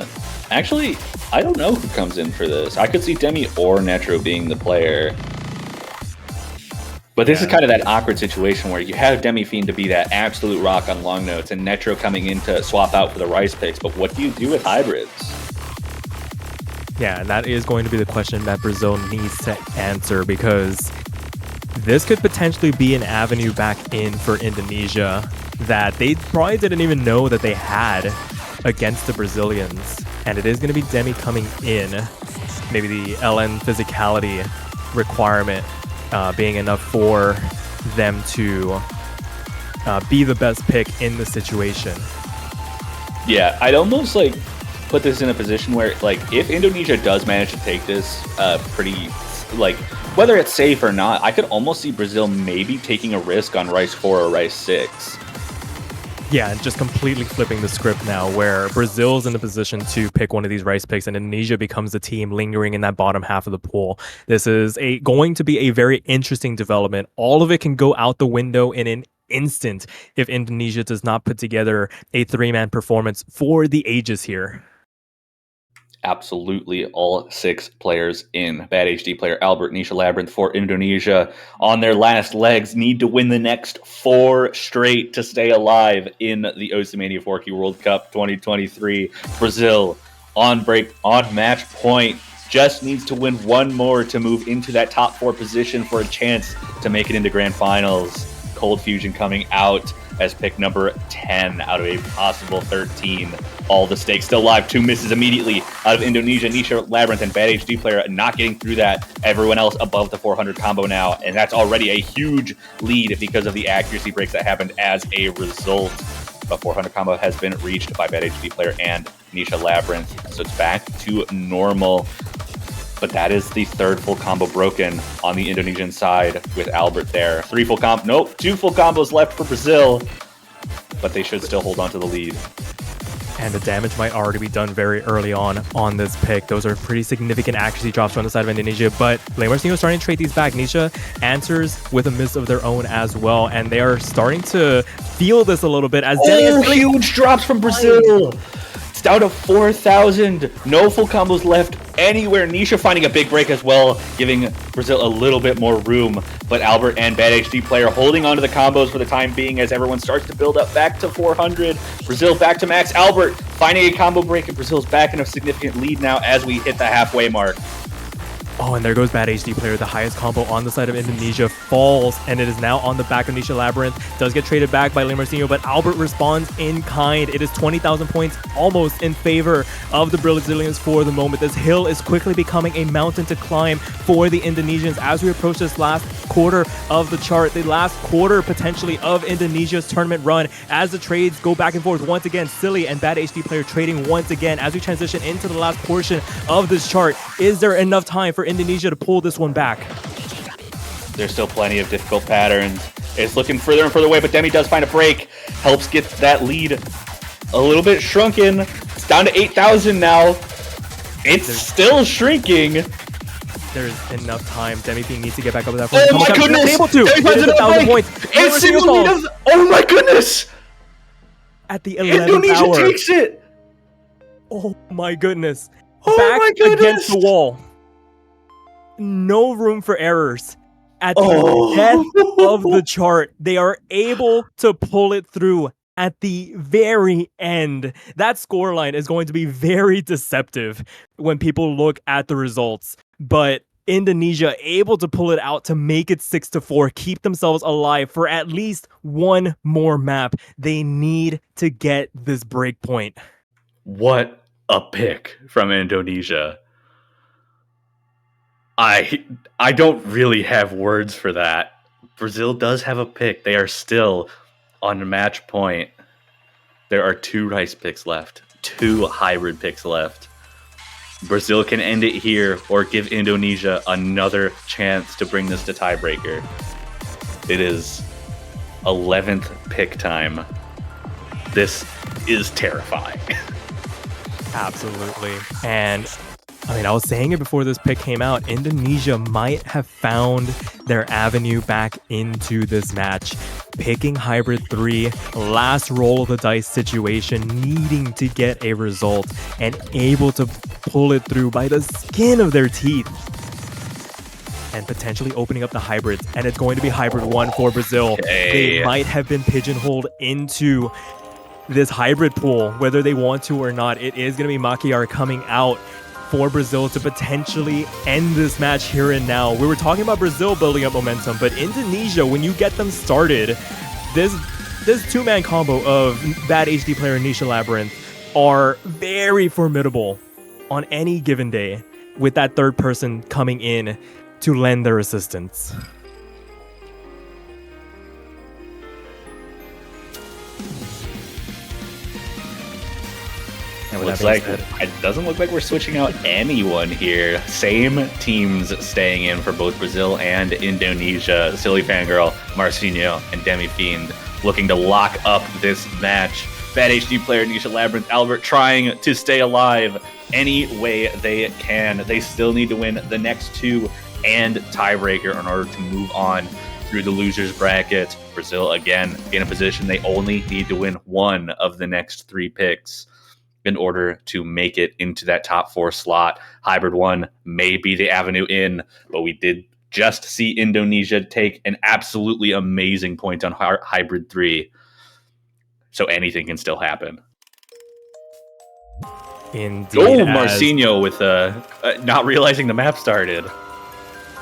Actually, I don't know who comes in for this. I could see Demi or Netro being the player. But this is kind of that awkward situation where you have Demi-Fiend to be that absolute rock on long notes and Netro coming in to swap out for the Rice picks. But what do you do with hybrids? Yeah, and that is going to be the question that Brazil needs to answer, because this could potentially be an avenue back in for Indonesia that they probably didn't even know that they had against the Brazilians. And it is going to be Demi coming in. Maybe the LN physicality requirement being enough for them to be the best pick in the situation. Yeah, I'd almost like put this in a position where, like, if Indonesia does manage to take this pretty, like, whether it's safe or not, I could almost see Brazil maybe taking a risk on Rice 4 or Rice 6. Yeah, and just completely flipping the script now, where Brazil's in a position to pick one of these Rice picks and Indonesia becomes the team lingering in that bottom half of the pool. This is going to be a very interesting development. All of it can go out the window in an instant if Indonesia does not put together a three-man performance for the ages here. Absolutely all 6 players in. Bad HD player Albert, Nisha Labyrinth for Indonesia on their last legs need to win the next 4 straight to stay alive in the OSU MANIA 4Q World Cup 2023. Brazil on match point just needs to win 1 more to move into that top 4 position for a chance to make it into grand finals. Cold Fusion coming out as pick number 10 out of a possible 13. All the stakes still live. 2 misses immediately out of Indonesia. Nisha Labyrinth and Bad HD player not getting through that. Everyone else above the 400 combo now, and that's already a huge lead because of the accuracy breaks that happened as a result. The 400 combo has been reached by Bad HD player and Nisha Labyrinth, so it's back to normal. But that is the 3rd full combo broken on the Indonesian side with Albert there. 2 full combos left for Brazil, but they should still hold on to the lead. And the damage might already be done very early on this pick. Those are pretty significant accuracy drops from the side of Indonesia, but Lamarcino is starting to trade these back. Nisha answers with a miss of their own as well, and they are starting to feel this a little bit as huge drops from Brazil. It's down to 4,000. No full combos left anywhere. Nisha finding a big break as well, giving Brazil a little bit more room. But Albert and Bad HD player holding on to the combos for the time being as everyone starts to build up back to 400. Brazil back to max. Albert finding a combo break, and Brazil's back in a significant lead now as we hit the halfway mark. Oh, and there goes Bad HD player. The highest combo on the side of Indonesia falls, and it is now on the back of Nisha Labyrinth. Does get traded back by Lamarcino, but Albert responds in kind. It is 20,000 points almost in favor of the Brazilians for the moment. This hill is quickly becoming a mountain to climb for the Indonesians as we approach this last quarter of the chart, the last quarter potentially of Indonesia's tournament run, as the trades go back and forth once again. Silly and Bad HD player trading once again as we transition into the last portion of this chart. Is there enough time for Indonesia to pull this one back? There's still plenty of difficult patterns. It's looking further and further away, but Demi does find a break. Helps get that lead a little bit shrunken. It's down to 8,000 now. There's still shrinking. There's enough time. Demi needs to get back up with that. Oh my goodness! Able to. It is 1,000 points. Oh my goodness! At the 11th Indonesia hour. takes it! Oh my goodness. Oh back my goodness! against the wall. No room for errors. At the death of the chart, they are able to pull it through at the very end. That scoreline is going to be very deceptive when people look at the results. But Indonesia able to pull it out to make it 6-4, keep themselves alive for at least one more map. They need to get this break point. What a pick from Indonesia. I don't really have words for that. Brazil does have a pick. They are still on match point. There are 2 rice picks left, 2 hybrid picks left. Brazil can end it here or give Indonesia another chance to bring this to tiebreaker. It is 11th pick time. This is terrifying. Absolutely. And I mean, I was saying it before this pick came out, Indonesia might have found their avenue back into this match. Picking Hybrid 3, last roll of the dice situation, needing to get a result, and able to pull it through by the skin of their teeth. And potentially opening up the hybrids, and it's going to be Hybrid 1 for Brazil. Okay. They might have been pigeonholed into this hybrid pool, whether they want to or not. It is going to be Makiar coming out for Brazil to potentially end this match here and now. We were talking about Brazil building up momentum, but Indonesia, when you get them started, this two-man combo of Bad HD player and Nisha Labyrinth are very formidable on any given day, with that third person coming in to lend their assistance. It doesn't look like we're switching out anyone here. Same teams staying in for both Brazil and Indonesia. Silly Fangirl, Marcinho, and Demi Fiend looking to lock up this match. Bad HD player Nisha Labyrinth, Albert trying to stay alive any way they can. They still need to win the next 2 and tiebreaker in order to move on through the losers bracket. Brazil again in a position they only need to win 1 of the next 3 picks. in order to make it into that top 4 slot. Hybrid 1 may be the avenue in, but we did just see Indonesia take an absolutely amazing point on Hybrid 3. So anything can still happen. Indeed. Oh, Marcinho with not realizing the map started.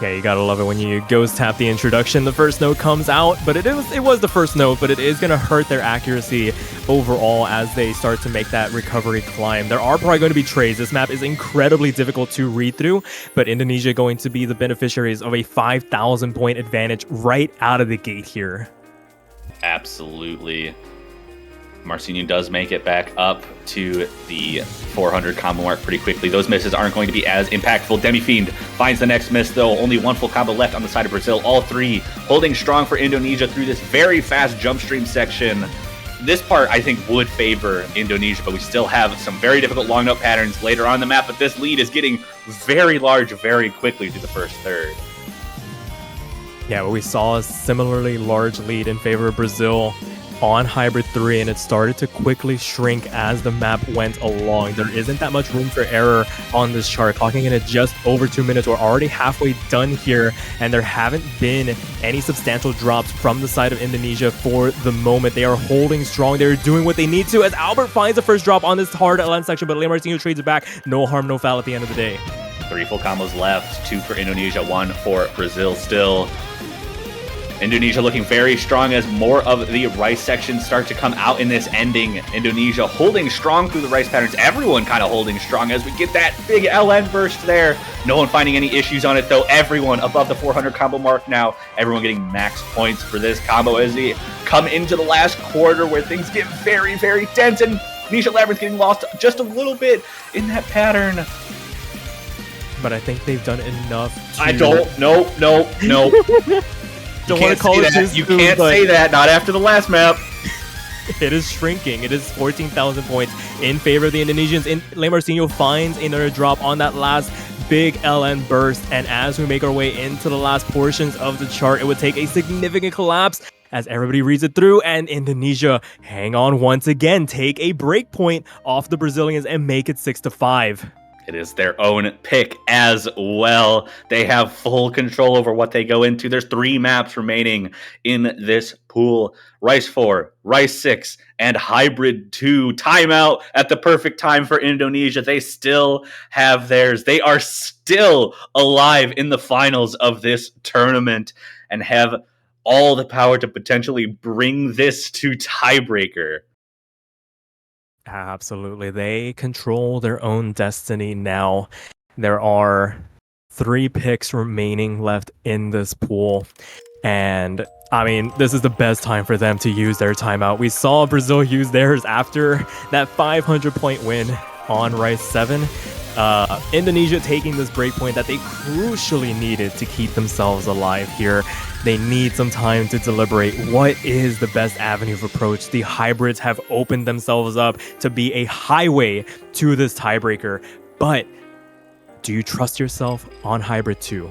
Yeah, you gotta love it when you ghost tap the introduction. The first note comes out, but it was the first note, but it is gonna hurt their accuracy overall as they start to make that recovery climb. There are probably going to be trades. This map is incredibly difficult to read through, but Indonesia going to be the beneficiaries of a 5,000 point advantage right out of the gate here. Absolutely. Marcinho does make it back up to the 400 combo mark pretty quickly. Those misses aren't going to be as impactful. Demi-Fiend finds the next miss, though. Only one full combo left on the side of Brazil. All three holding strong for Indonesia through this very fast jump stream section. This part, I think, would favor Indonesia, but we still have some very difficult long note patterns later on the map. But this lead is getting very large very quickly through the first third. Yeah, but we saw a similarly large lead in favor of Brazil on Hybrid 3, and it started to quickly shrink as the map went along. There isn't that much room for error on this chart. Clocking in at just over 2 minutes. We're already halfway done here, and there haven't been any substantial drops from the side of Indonesia for the moment. They are holding strong. They're doing what they need to as Albert finds the first drop on this hard LN section, but Marcinho trades it back. No harm, no foul at the end of the day. 3 full combos left, 2 for Indonesia, 1 for Brazil still. Indonesia looking very strong as more of the rice sections start to come out in this ending. Indonesia holding strong through the rice patterns. Everyone kind of holding strong as we get that big LN burst there. No one finding any issues on it, though. Everyone above the 400 combo mark now. Everyone getting max points for this combo as we come into the last quarter where things get very, very tense. And Nisha Labyrinth getting lost just a little bit in that pattern. But I think they've done enough to... I don't. No. Don't want to call it that. You can't say that. Not after the last map. It is shrinking. It is 14,000 points in favor of the Indonesians. Marcinho finds another drop on that last big LN burst. And as we make our way into the last portions of the chart, it would take a significant collapse as everybody reads it through, and Indonesia hang on once again, take a break point off the Brazilians and make it 6-5. It is their own pick as well. They have full control over what they go into. There's 3 maps remaining in this pool. Rice 4, Rice 6, and Hybrid 2. Timeout at the perfect time for Indonesia. They still have theirs. They are still alive in the finals of this tournament and have all the power to potentially bring this to Tiebreaker. Absolutely. They control their own destiny now. There are 3 picks remaining left in this pool. And, I mean, this is the best time for them to use their timeout. We saw Brazil use theirs after that 500-point win on Rice 7. Indonesia taking this breakpoint that they crucially needed to keep themselves alive here. They need some time to deliberate what is the best avenue of approach. The hybrids have opened themselves up to be a highway to this tiebreaker. But do you trust yourself on Hybrid 2?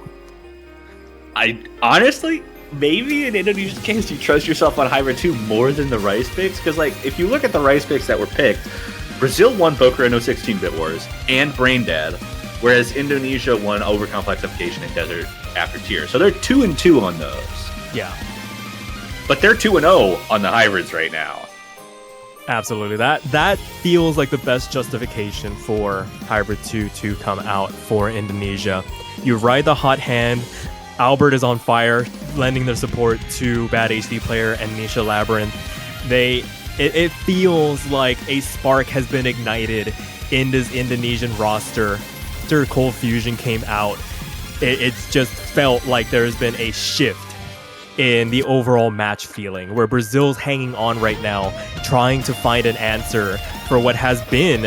I honestly, maybe in Indonesia's case, you trust yourself on Hybrid 2 more than the Rice picks. Because, like, if you look at the Rice picks that were picked, Brazil won Boca and 16-bit Wars and Brain Dead, whereas Indonesia won Overcomplex Application and Desert After Tier. So they're 2-2 on those. Yeah. But they're 2-0 on the hybrids right now. Absolutely. That feels like the best justification for Hybrid 2 to come out for Indonesia. You ride the hot hand. Albert is on fire, lending their support to Bad HD Player and Nisha Labyrinth. It feels like a spark has been ignited in this Indonesian roster after Cold Fusion came out. It's just felt like there's been a shift in the overall match feeling, where Brazil's hanging on right now, trying to find an answer for what has been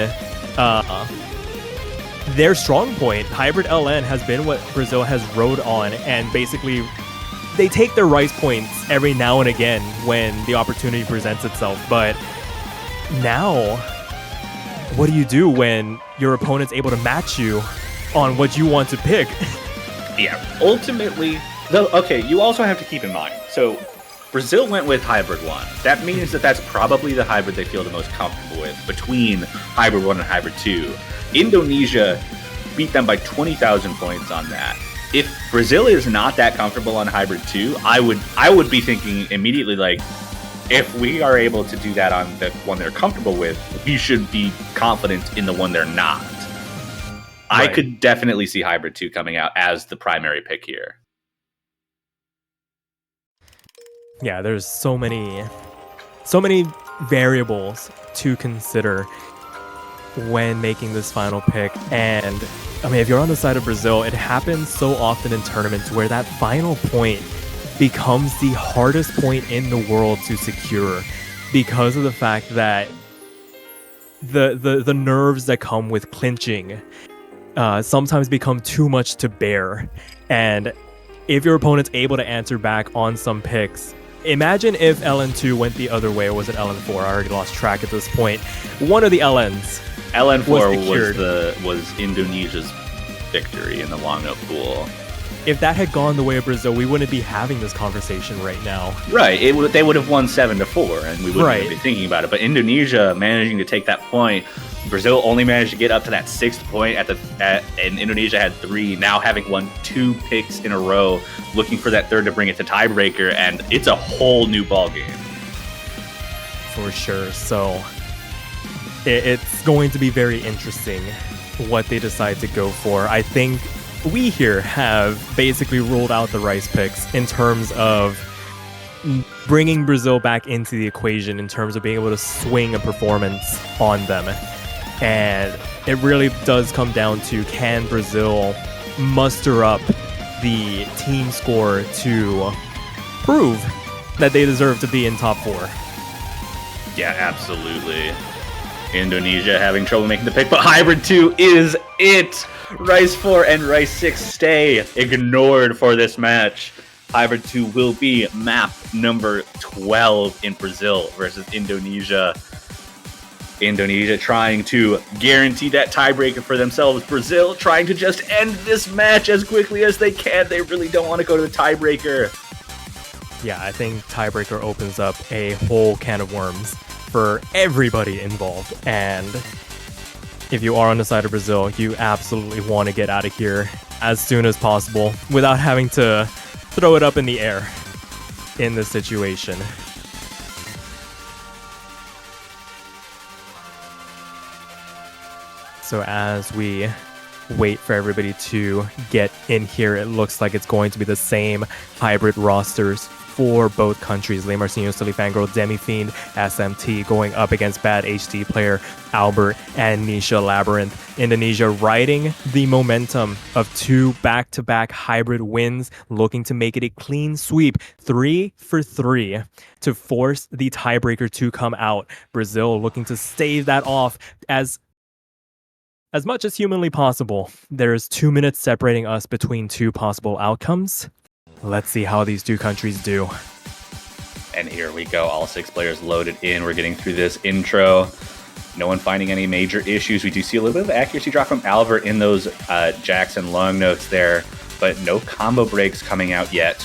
their strong point. Hybrid LN has been what Brazil has rode on, and basically they take their rice points every now and again when the opportunity presents itself. But now, what do you do when your opponent's able to match you on what you want to pick? Yeah, ultimately, though, okay, you also have to keep in mind. So, Brazil went with hybrid 1. That means that that's probably the hybrid they feel the most comfortable with between hybrid 1 and hybrid 2. Indonesia beat them by 20,000 points on that. If Brazil is not that comfortable on hybrid 2, I would be thinking immediately, like, if we are able to do that on the one they're comfortable with, we should be confident in the one they're not. Right. I could definitely see hybrid 2 coming out as the primary pick here. Yeah, there's so many variables to consider when making this final pick. And I mean, if you're on the side of Brazil, it happens so often in tournaments where that final point becomes the hardest point in the world to secure, because of the fact that the nerves that come with clinching sometimes become too much to bear. And if your opponent's able to answer back on some picks, imagine if LN2 went the other way, or was it LN4? I already lost track at this point. One of the LNs. LN4 was Indonesia's victory in the long no pool. If that had gone the way of Brazil, we wouldn't be having this conversation right now. Right. They would have won 7-4, and we wouldn't be thinking about it. But Indonesia managing to take that point, Brazil only managed to get up to that 6th point and Indonesia had 3. Now having won 2 picks in a row, looking for that 3rd to bring it to tiebreaker, and it's a whole new ballgame. For sure. So it's going to be very interesting what they decide to go for. I think we here have basically ruled out the rice picks in terms of bringing Brazil back into the equation, in terms of being able to swing a performance on them. And it really does come down to, can Brazil muster up the team score to prove that they deserve to be in top 4? Yeah, absolutely. Indonesia having trouble making the pick, but hybrid 2 is it. Rice 4 and Rice 6 stay ignored for this match. Hybrid 2 will be map number 12 in Brazil versus Indonesia. Indonesia trying to guarantee that tiebreaker for themselves. Brazil trying to just end this match as quickly as they can. They really don't want to go to the tiebreaker. Yeah, I think tiebreaker opens up a whole can of worms for everybody involved. And if you are on the side of Brazil, you absolutely want to get out of here as soon as possible without having to throw it up in the air in this situation. So as we wait for everybody to get in here, it looks like it's going to be the same hybrid rosters for both countries. Le Marcinho, Silifangro, Demifiend, SMT going up against Bad HD player Albert and Nisha Labyrinth. Indonesia riding the momentum of 2 back-to-back hybrid wins, looking to make it a clean sweep, 3 for 3 to force the tiebreaker to come out. Brazil looking to stave that off as much as humanly possible. There's 2 minutes separating us between 2 possible outcomes. Let's see how these 2 countries do. And here we go. All 6 players loaded in. We're getting through this intro. No one finding any major issues. We do see a little bit of accuracy drop from Albert in those Jackson long notes there, but no combo breaks coming out yet.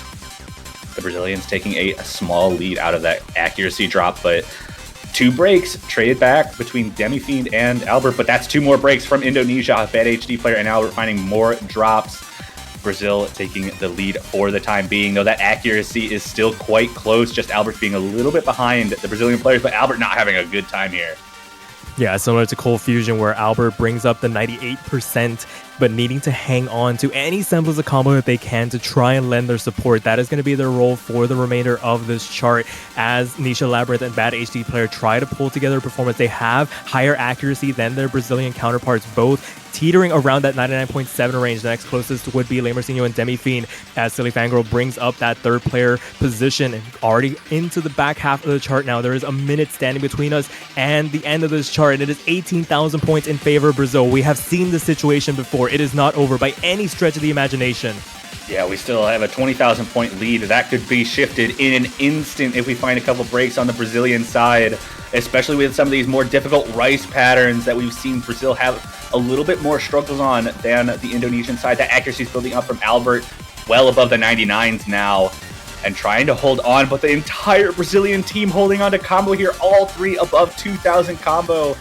The Brazilians taking a small lead out of that accuracy drop, but 2 breaks traded back between Demifiend and Albert, but that's 2 more breaks from Indonesia. Bad HD player and Albert finding more drops. Brazil taking the lead for the time being, though that accuracy is still quite close. Just Albert being a little bit behind the Brazilian players, but Albert not having a good time here. Yeah, similar to Cold Fusion, where Albert brings up the 98%, but needing to hang on to any semblance of combo that they can to try and lend their support. That is going to be their role for the remainder of this chart, as Nisha Labyrinth and Bad HD player try to pull together a performance. They have higher accuracy than their Brazilian counterparts, both teetering around that 99.7 range. The next closest would be Le Marcinho and Demifiend, as Silifangro brings up that 3rd player position, already into the back half of the chart now. There is a minute standing between us and the end of this chart, and it is 18,000 points in favor of Brazil. We have seen this situation before. It is not over by any stretch of the imagination. Yeah, we still have a 20,000 point lead. That could be shifted in an instant if we find a couple breaks on the Brazilian side, especially with some of these more difficult rice patterns that we've seen Brazil have a little bit more struggles on than the Indonesian side. That accuracy is building up from Albert, well above the 99s now. and trying to hold on, but the entire Brazilian team holding on to combo here, all three above 2,000 combo.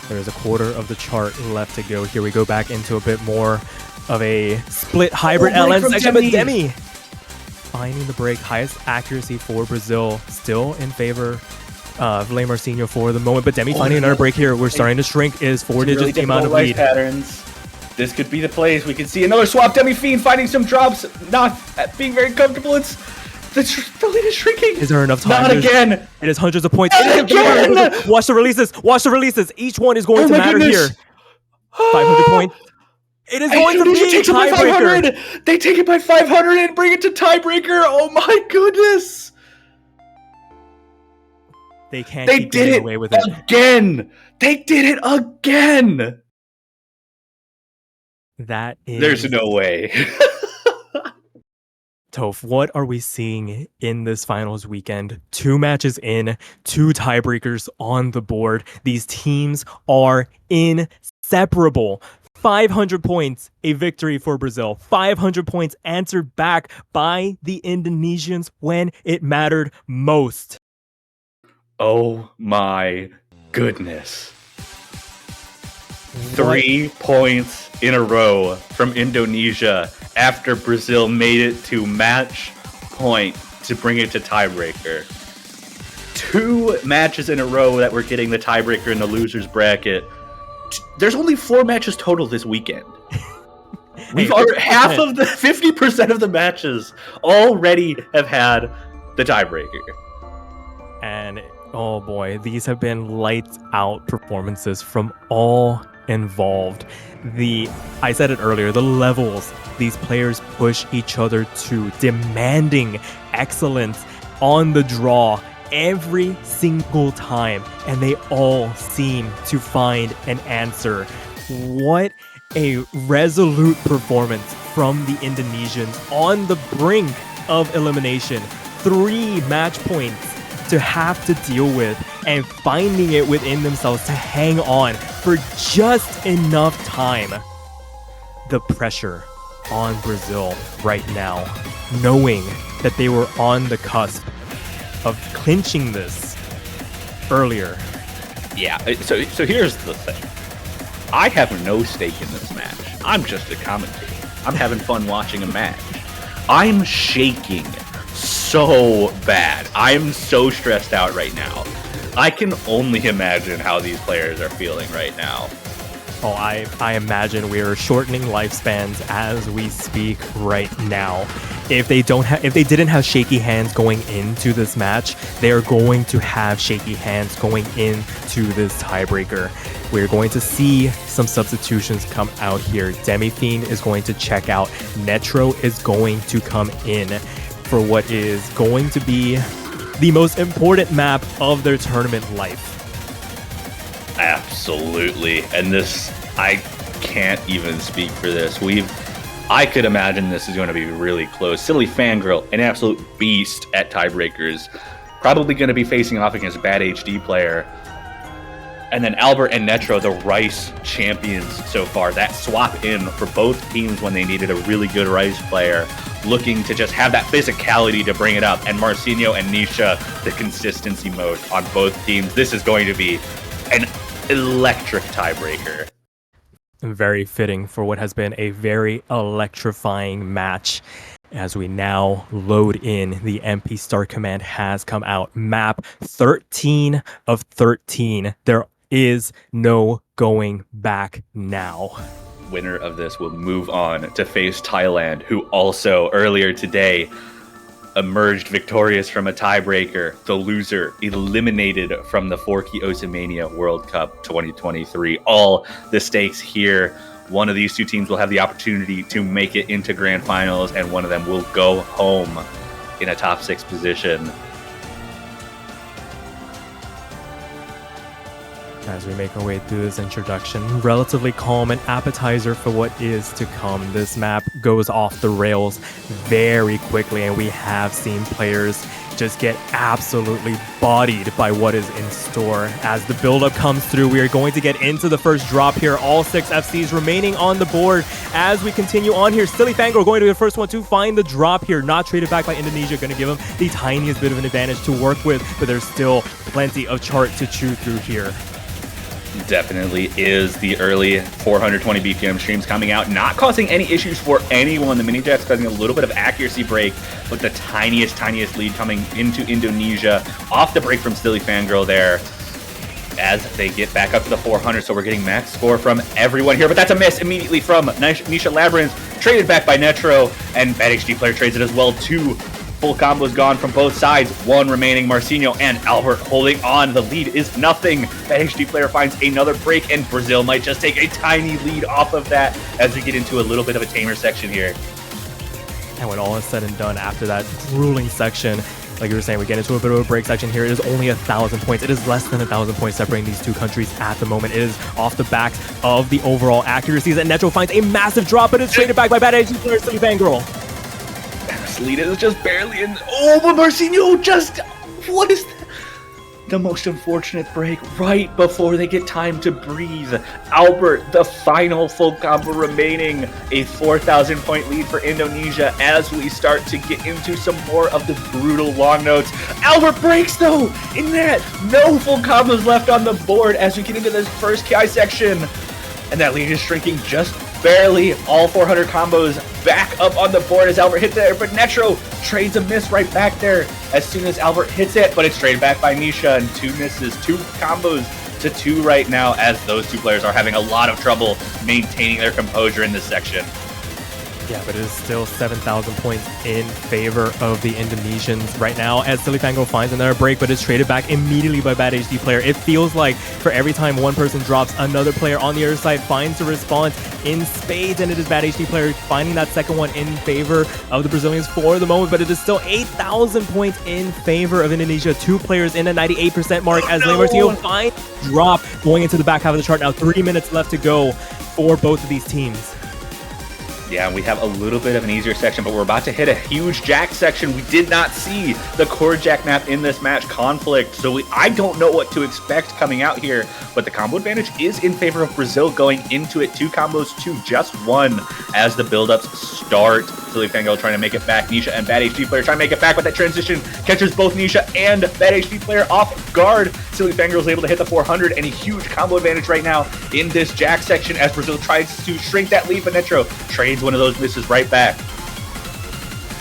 There's a quarter of the chart left to go. Here we go back into a bit more of a split hybrid LN section, but Demi finding the break. Highest accuracy for Brazil, still in favor of Le Marcinho for the moment, but Demi finding another break here. We're starting to shrink is 4 digits really the amount of lead. Patterns. This could be the plays. We can see another swap. Demi Fiend finding some drops, not being very comfortable. It's the lead is shrinking. Is there enough time? Not again. It is hundreds of points. Watch the releases. Watch the releases. Each one is going to matter here. 500 points. It is going to be tiebreaker. They take it by 500 and bring it to tiebreaker. Oh my goodness. They can't keep getting away with it. Again. They did it again. That is... There's no way. Toph, what are we seeing in this finals weekend? 2 matches in, 2 tiebreakers on the board. These teams are inseparable. 500 points, a victory for Brazil. 500 points answered back by the Indonesians when it mattered most. Oh my goodness. 3 points in a row from Indonesia after Brazil made it to match point to bring it to tiebreaker. 2 matches in a row that we're getting the tiebreaker in the losers bracket. There's only 4 matches total this weekend. We've already half of the 50% of the matches already have had the tiebreaker. And oh boy, these have been lights out performances from all involved. I said it earlier, the levels these players push each other to, demanding excellence on the draw every single time, and they all seem to find an answer. What a resolute performance from the Indonesians on the brink of elimination. 3 match points to have to deal with, and finding it within themselves to hang on for just enough time. The pressure on Brazil right now, knowing that they were on the cusp of clinching this earlier. Yeah, so here's the thing. I have no stake in this match. I'm just a commentator. I'm having fun watching a match. I'm shaking so bad. I'm so stressed out right now. I can only imagine how these players are feeling right now. Oh, I imagine we're shortening lifespans as we speak right now. If they didn't have shaky hands going into this match, they're going to have shaky hands going into this tiebreaker. We're going to see some substitutions come out here. Demi Fiend is going to check out. Netro is going to come in for what is going to be the most important map of their tournament life. Absolutely. And this, I can't even speak for this. I could imagine this is going to be really close. Silly Fangirl, an absolute beast at tiebreakers, probably going to be facing off against a bad HD player. And then Albert and Netro, the Rice champions so far. That swap in for both teams when they needed a really good Rice player, looking to just have that physicality to bring it up. And Marcinho and Nisha, the consistency mode on both teams. This is going to be an electric tiebreaker. Very fitting for what has been a very electrifying match. As we now load in, the MP Star Command has come out. Map 13 of 13. There is no going back now. Winner of this will move on to face Thailand, who also earlier today emerged victorious from a tiebreaker. The loser eliminated from the Forky Oceania World Cup 2023. All the stakes here. One of these 2 teams will have the opportunity to make it into grand finals, and one of them will go home in a top 6 position. As we make our way through this introduction, relatively calm, an appetizer for what is to come. This map goes off the rails very quickly, and we have seen players just get absolutely bodied by what is in store. As the buildup comes through, we are going to get into the first drop here. All 6 FCs remaining on the board as we continue on here. Silly Fangirl going to be the first one to find the drop here. Not traded back by Indonesia, going to give him the tiniest bit of an advantage to work with, but there's still plenty of chart to chew through here. Definitely is the early 420 BPM streams coming out, not causing any issues for anyone. The mini jets causing a little bit of accuracy break, but the tiniest lead coming into Indonesia off the break from Silly Fangirl there as they get back up to the 400. So we're getting max score from everyone here, but that's a miss immediately from Nisha Labyrinth, traded back by Netro, and Bad HD Player trades it as well too. Full combos gone from both sides. One remaining. Marcinho and Albert holding on. The lead is nothing. That HD Player finds another break, and Brazil might just take a tiny lead off of that as we get into a little bit of a tamer section here. And when all is said and done after that grueling section, like you were saying, we get into a bit of a break section here. It is only 1,000 points. It is less than 1,000 points separating these two countries at the moment. It is off the back of the overall accuracies, and Netro finds a massive drop, but it's traded back by Bad HD Player Silly Fangirl. Lead is just barely in. Oh, but Marcinho just. What is that? The most unfortunate break right before they get time to breathe. Albert, the final full combo remaining. A 4,000 point lead for Indonesia as we start to get into some more of the brutal long notes. Albert breaks though in that. No full combos left on the board as we get into this first KI section. And that lead is shrinking just barely. All 400 combos back up on the board as Albert hits it, but Netro trades a miss right back there as soon as Albert hits it, but it's traded back by Nisha, and 2 misses, 2 combos to 2 right now as those 2 players are having a lot of trouble maintaining their composure in this section. Yeah, but it is still 7,000 points in favor of the Indonesians right now as Silly Fangirl finds another break, but it's traded back immediately by Bad HD Player. It feels like for every time one person drops, another player on the other side finds a response in spades, and it is Bad HD Player finding that second one in favor of the Brazilians for the moment, but it is still 8,000 points in favor of Indonesia. 2 players in a 98% mark as Marcinho finds drop going into the back half of the chart. Now 3 minutes left to go for both of these teams. Yeah, we have a little bit of an easier section, but we're about to hit a huge Jack section. We did not see the core Jack map in this match Conflict, so I don't know what to expect coming out here, but the combo advantage is in favor of Brazil going into it. 2 combos to just 1 as the buildups start. Silly Fangirl trying to make it back. Nisha and Bad HD Player trying to make it back, but that transition catches both Nisha and Bad HD Player off guard. Silly Fangirl is able to hit the 400 and a huge combo advantage right now in this Jack section as Brazil tries to shrink that lead, but Netro trades one of those misses right back.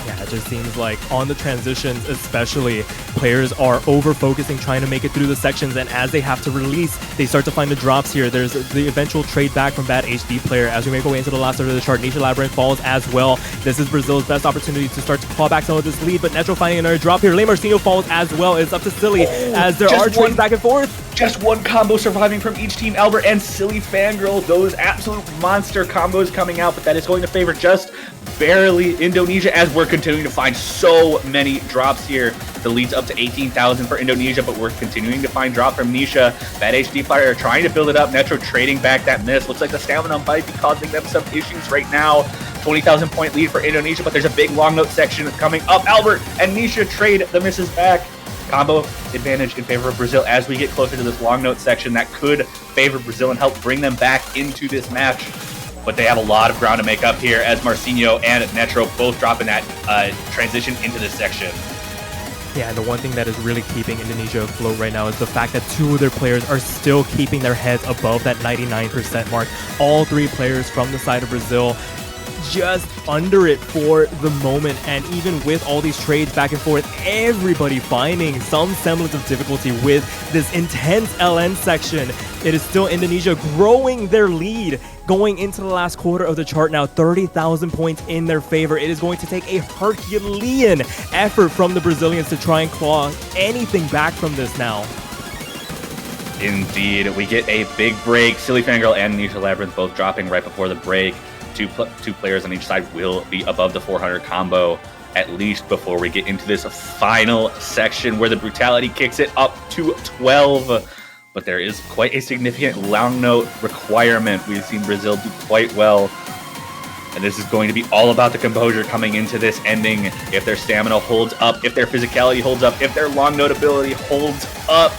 Yeah, it just seems like on the transitions especially, players are over-focusing trying to make it through the sections, and as they have to release, they start to find the drops here. There's the eventual trade back from Bad HD Player as we make our way into the last part of the chart. Nisha Labyrinth falls as well. This is Brazil's best opportunity to start to claw back some of this lead, but Netro finding another drop here. Marcinho falls as well. It's up to Silly as there are trades back and forth. Just 1 combo surviving from each team. Albert and Silly Fangirl, those absolute monster combos coming out, but that is going to favor just barely Indonesia as we're continuing to find so many drops here. The lead's up to 18,000 for Indonesia, but we're continuing to find drop from Nisha. Bad HD Player trying to build it up. Netro trading back that miss. Looks like the stamina might be causing them some issues right now. 20,000 point lead for Indonesia, but there's a big long note section coming up. Albert and Nisha trade the misses back. Combo advantage in favor of Brazil as we get closer to this long note section that could favor Brazil and help bring them back into this match. But they have a lot of ground to make up here as Marcinho and Netro both dropping that transition into this section. Yeah, and the one thing that is really keeping Indonesia afloat right now is the fact that 2 of their players are still keeping their heads above that 99% mark. All 3 players from the side of Brazil just under it for the moment, and even with all these trades back and forth, everybody finding some semblance of difficulty with this intense LN section. It is still Indonesia growing their lead going into the last quarter of the chart now, 30,000 points in their favor. It is going to take a Herculean effort from the Brazilians to try and claw anything back from this now. Indeed, we get a big break. Silly Fangirl and Nisha Labyrinth both dropping right before the break. Two players on each side will be above the 400 combo, at least before we get into this final section where the brutality kicks it up to 12. But there is quite a significant long note requirement. We've seen Brazil do quite well And this is going to be all about the composure coming into this ending. If their stamina holds up, if their physicality holds up, if their long notability holds up.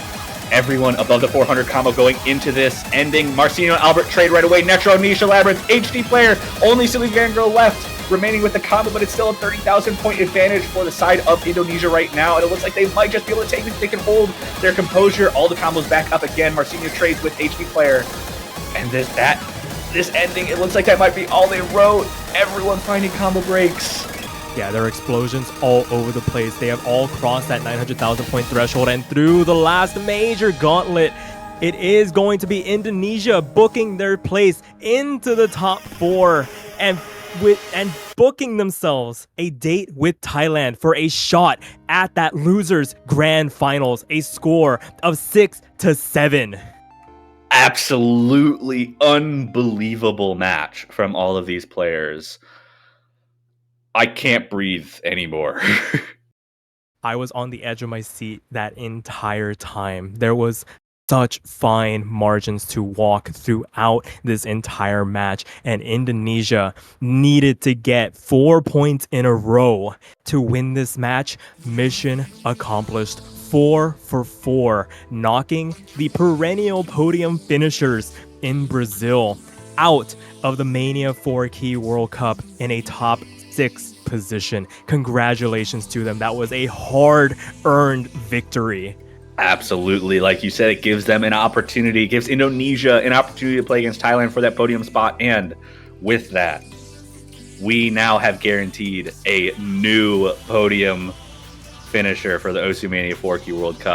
Everyone above the 400 combo going into this ending. Marcino and Albert trade right away. Netro, Nisha, Labyrinth, HD player. Only Silly Fangirl left remaining with the combo, but it's still a 30,000 point advantage for the side of Indonesia right now. And it looks like they might just be able to take this. They can hold their composure. All the combos back up again. Marcino trades with HD player. And this ending, it looks like that might be all they wrote. Everyone finding combo breaks. Yeah, there are explosions all over the place. They have all crossed that 900,000 point threshold, and through the last major gauntlet, it is going to be Indonesia booking their place into the top 4 and booking themselves a date with Thailand for a shot at that losers grand finals, a score of 6-7. Absolutely unbelievable match from all of these players. I can't breathe anymore. I was on the edge of my seat that entire time. There was such fine margins to walk throughout this entire match, and Indonesia needed to get 4 points in a row to win this match. Mission accomplished. 4 for 4, knocking the perennial podium finishers in Brazil out of the MANIA 4 Key World Cup in a top 6 position. Congratulations to them. That was a hard-earned victory. Absolutely. Like you said, it gives them an opportunity, it gives Indonesia an opportunity to play against Thailand for that podium spot. And with that, we now have guaranteed a new podium finisher for the OSU MANIA 4 Key World Cup.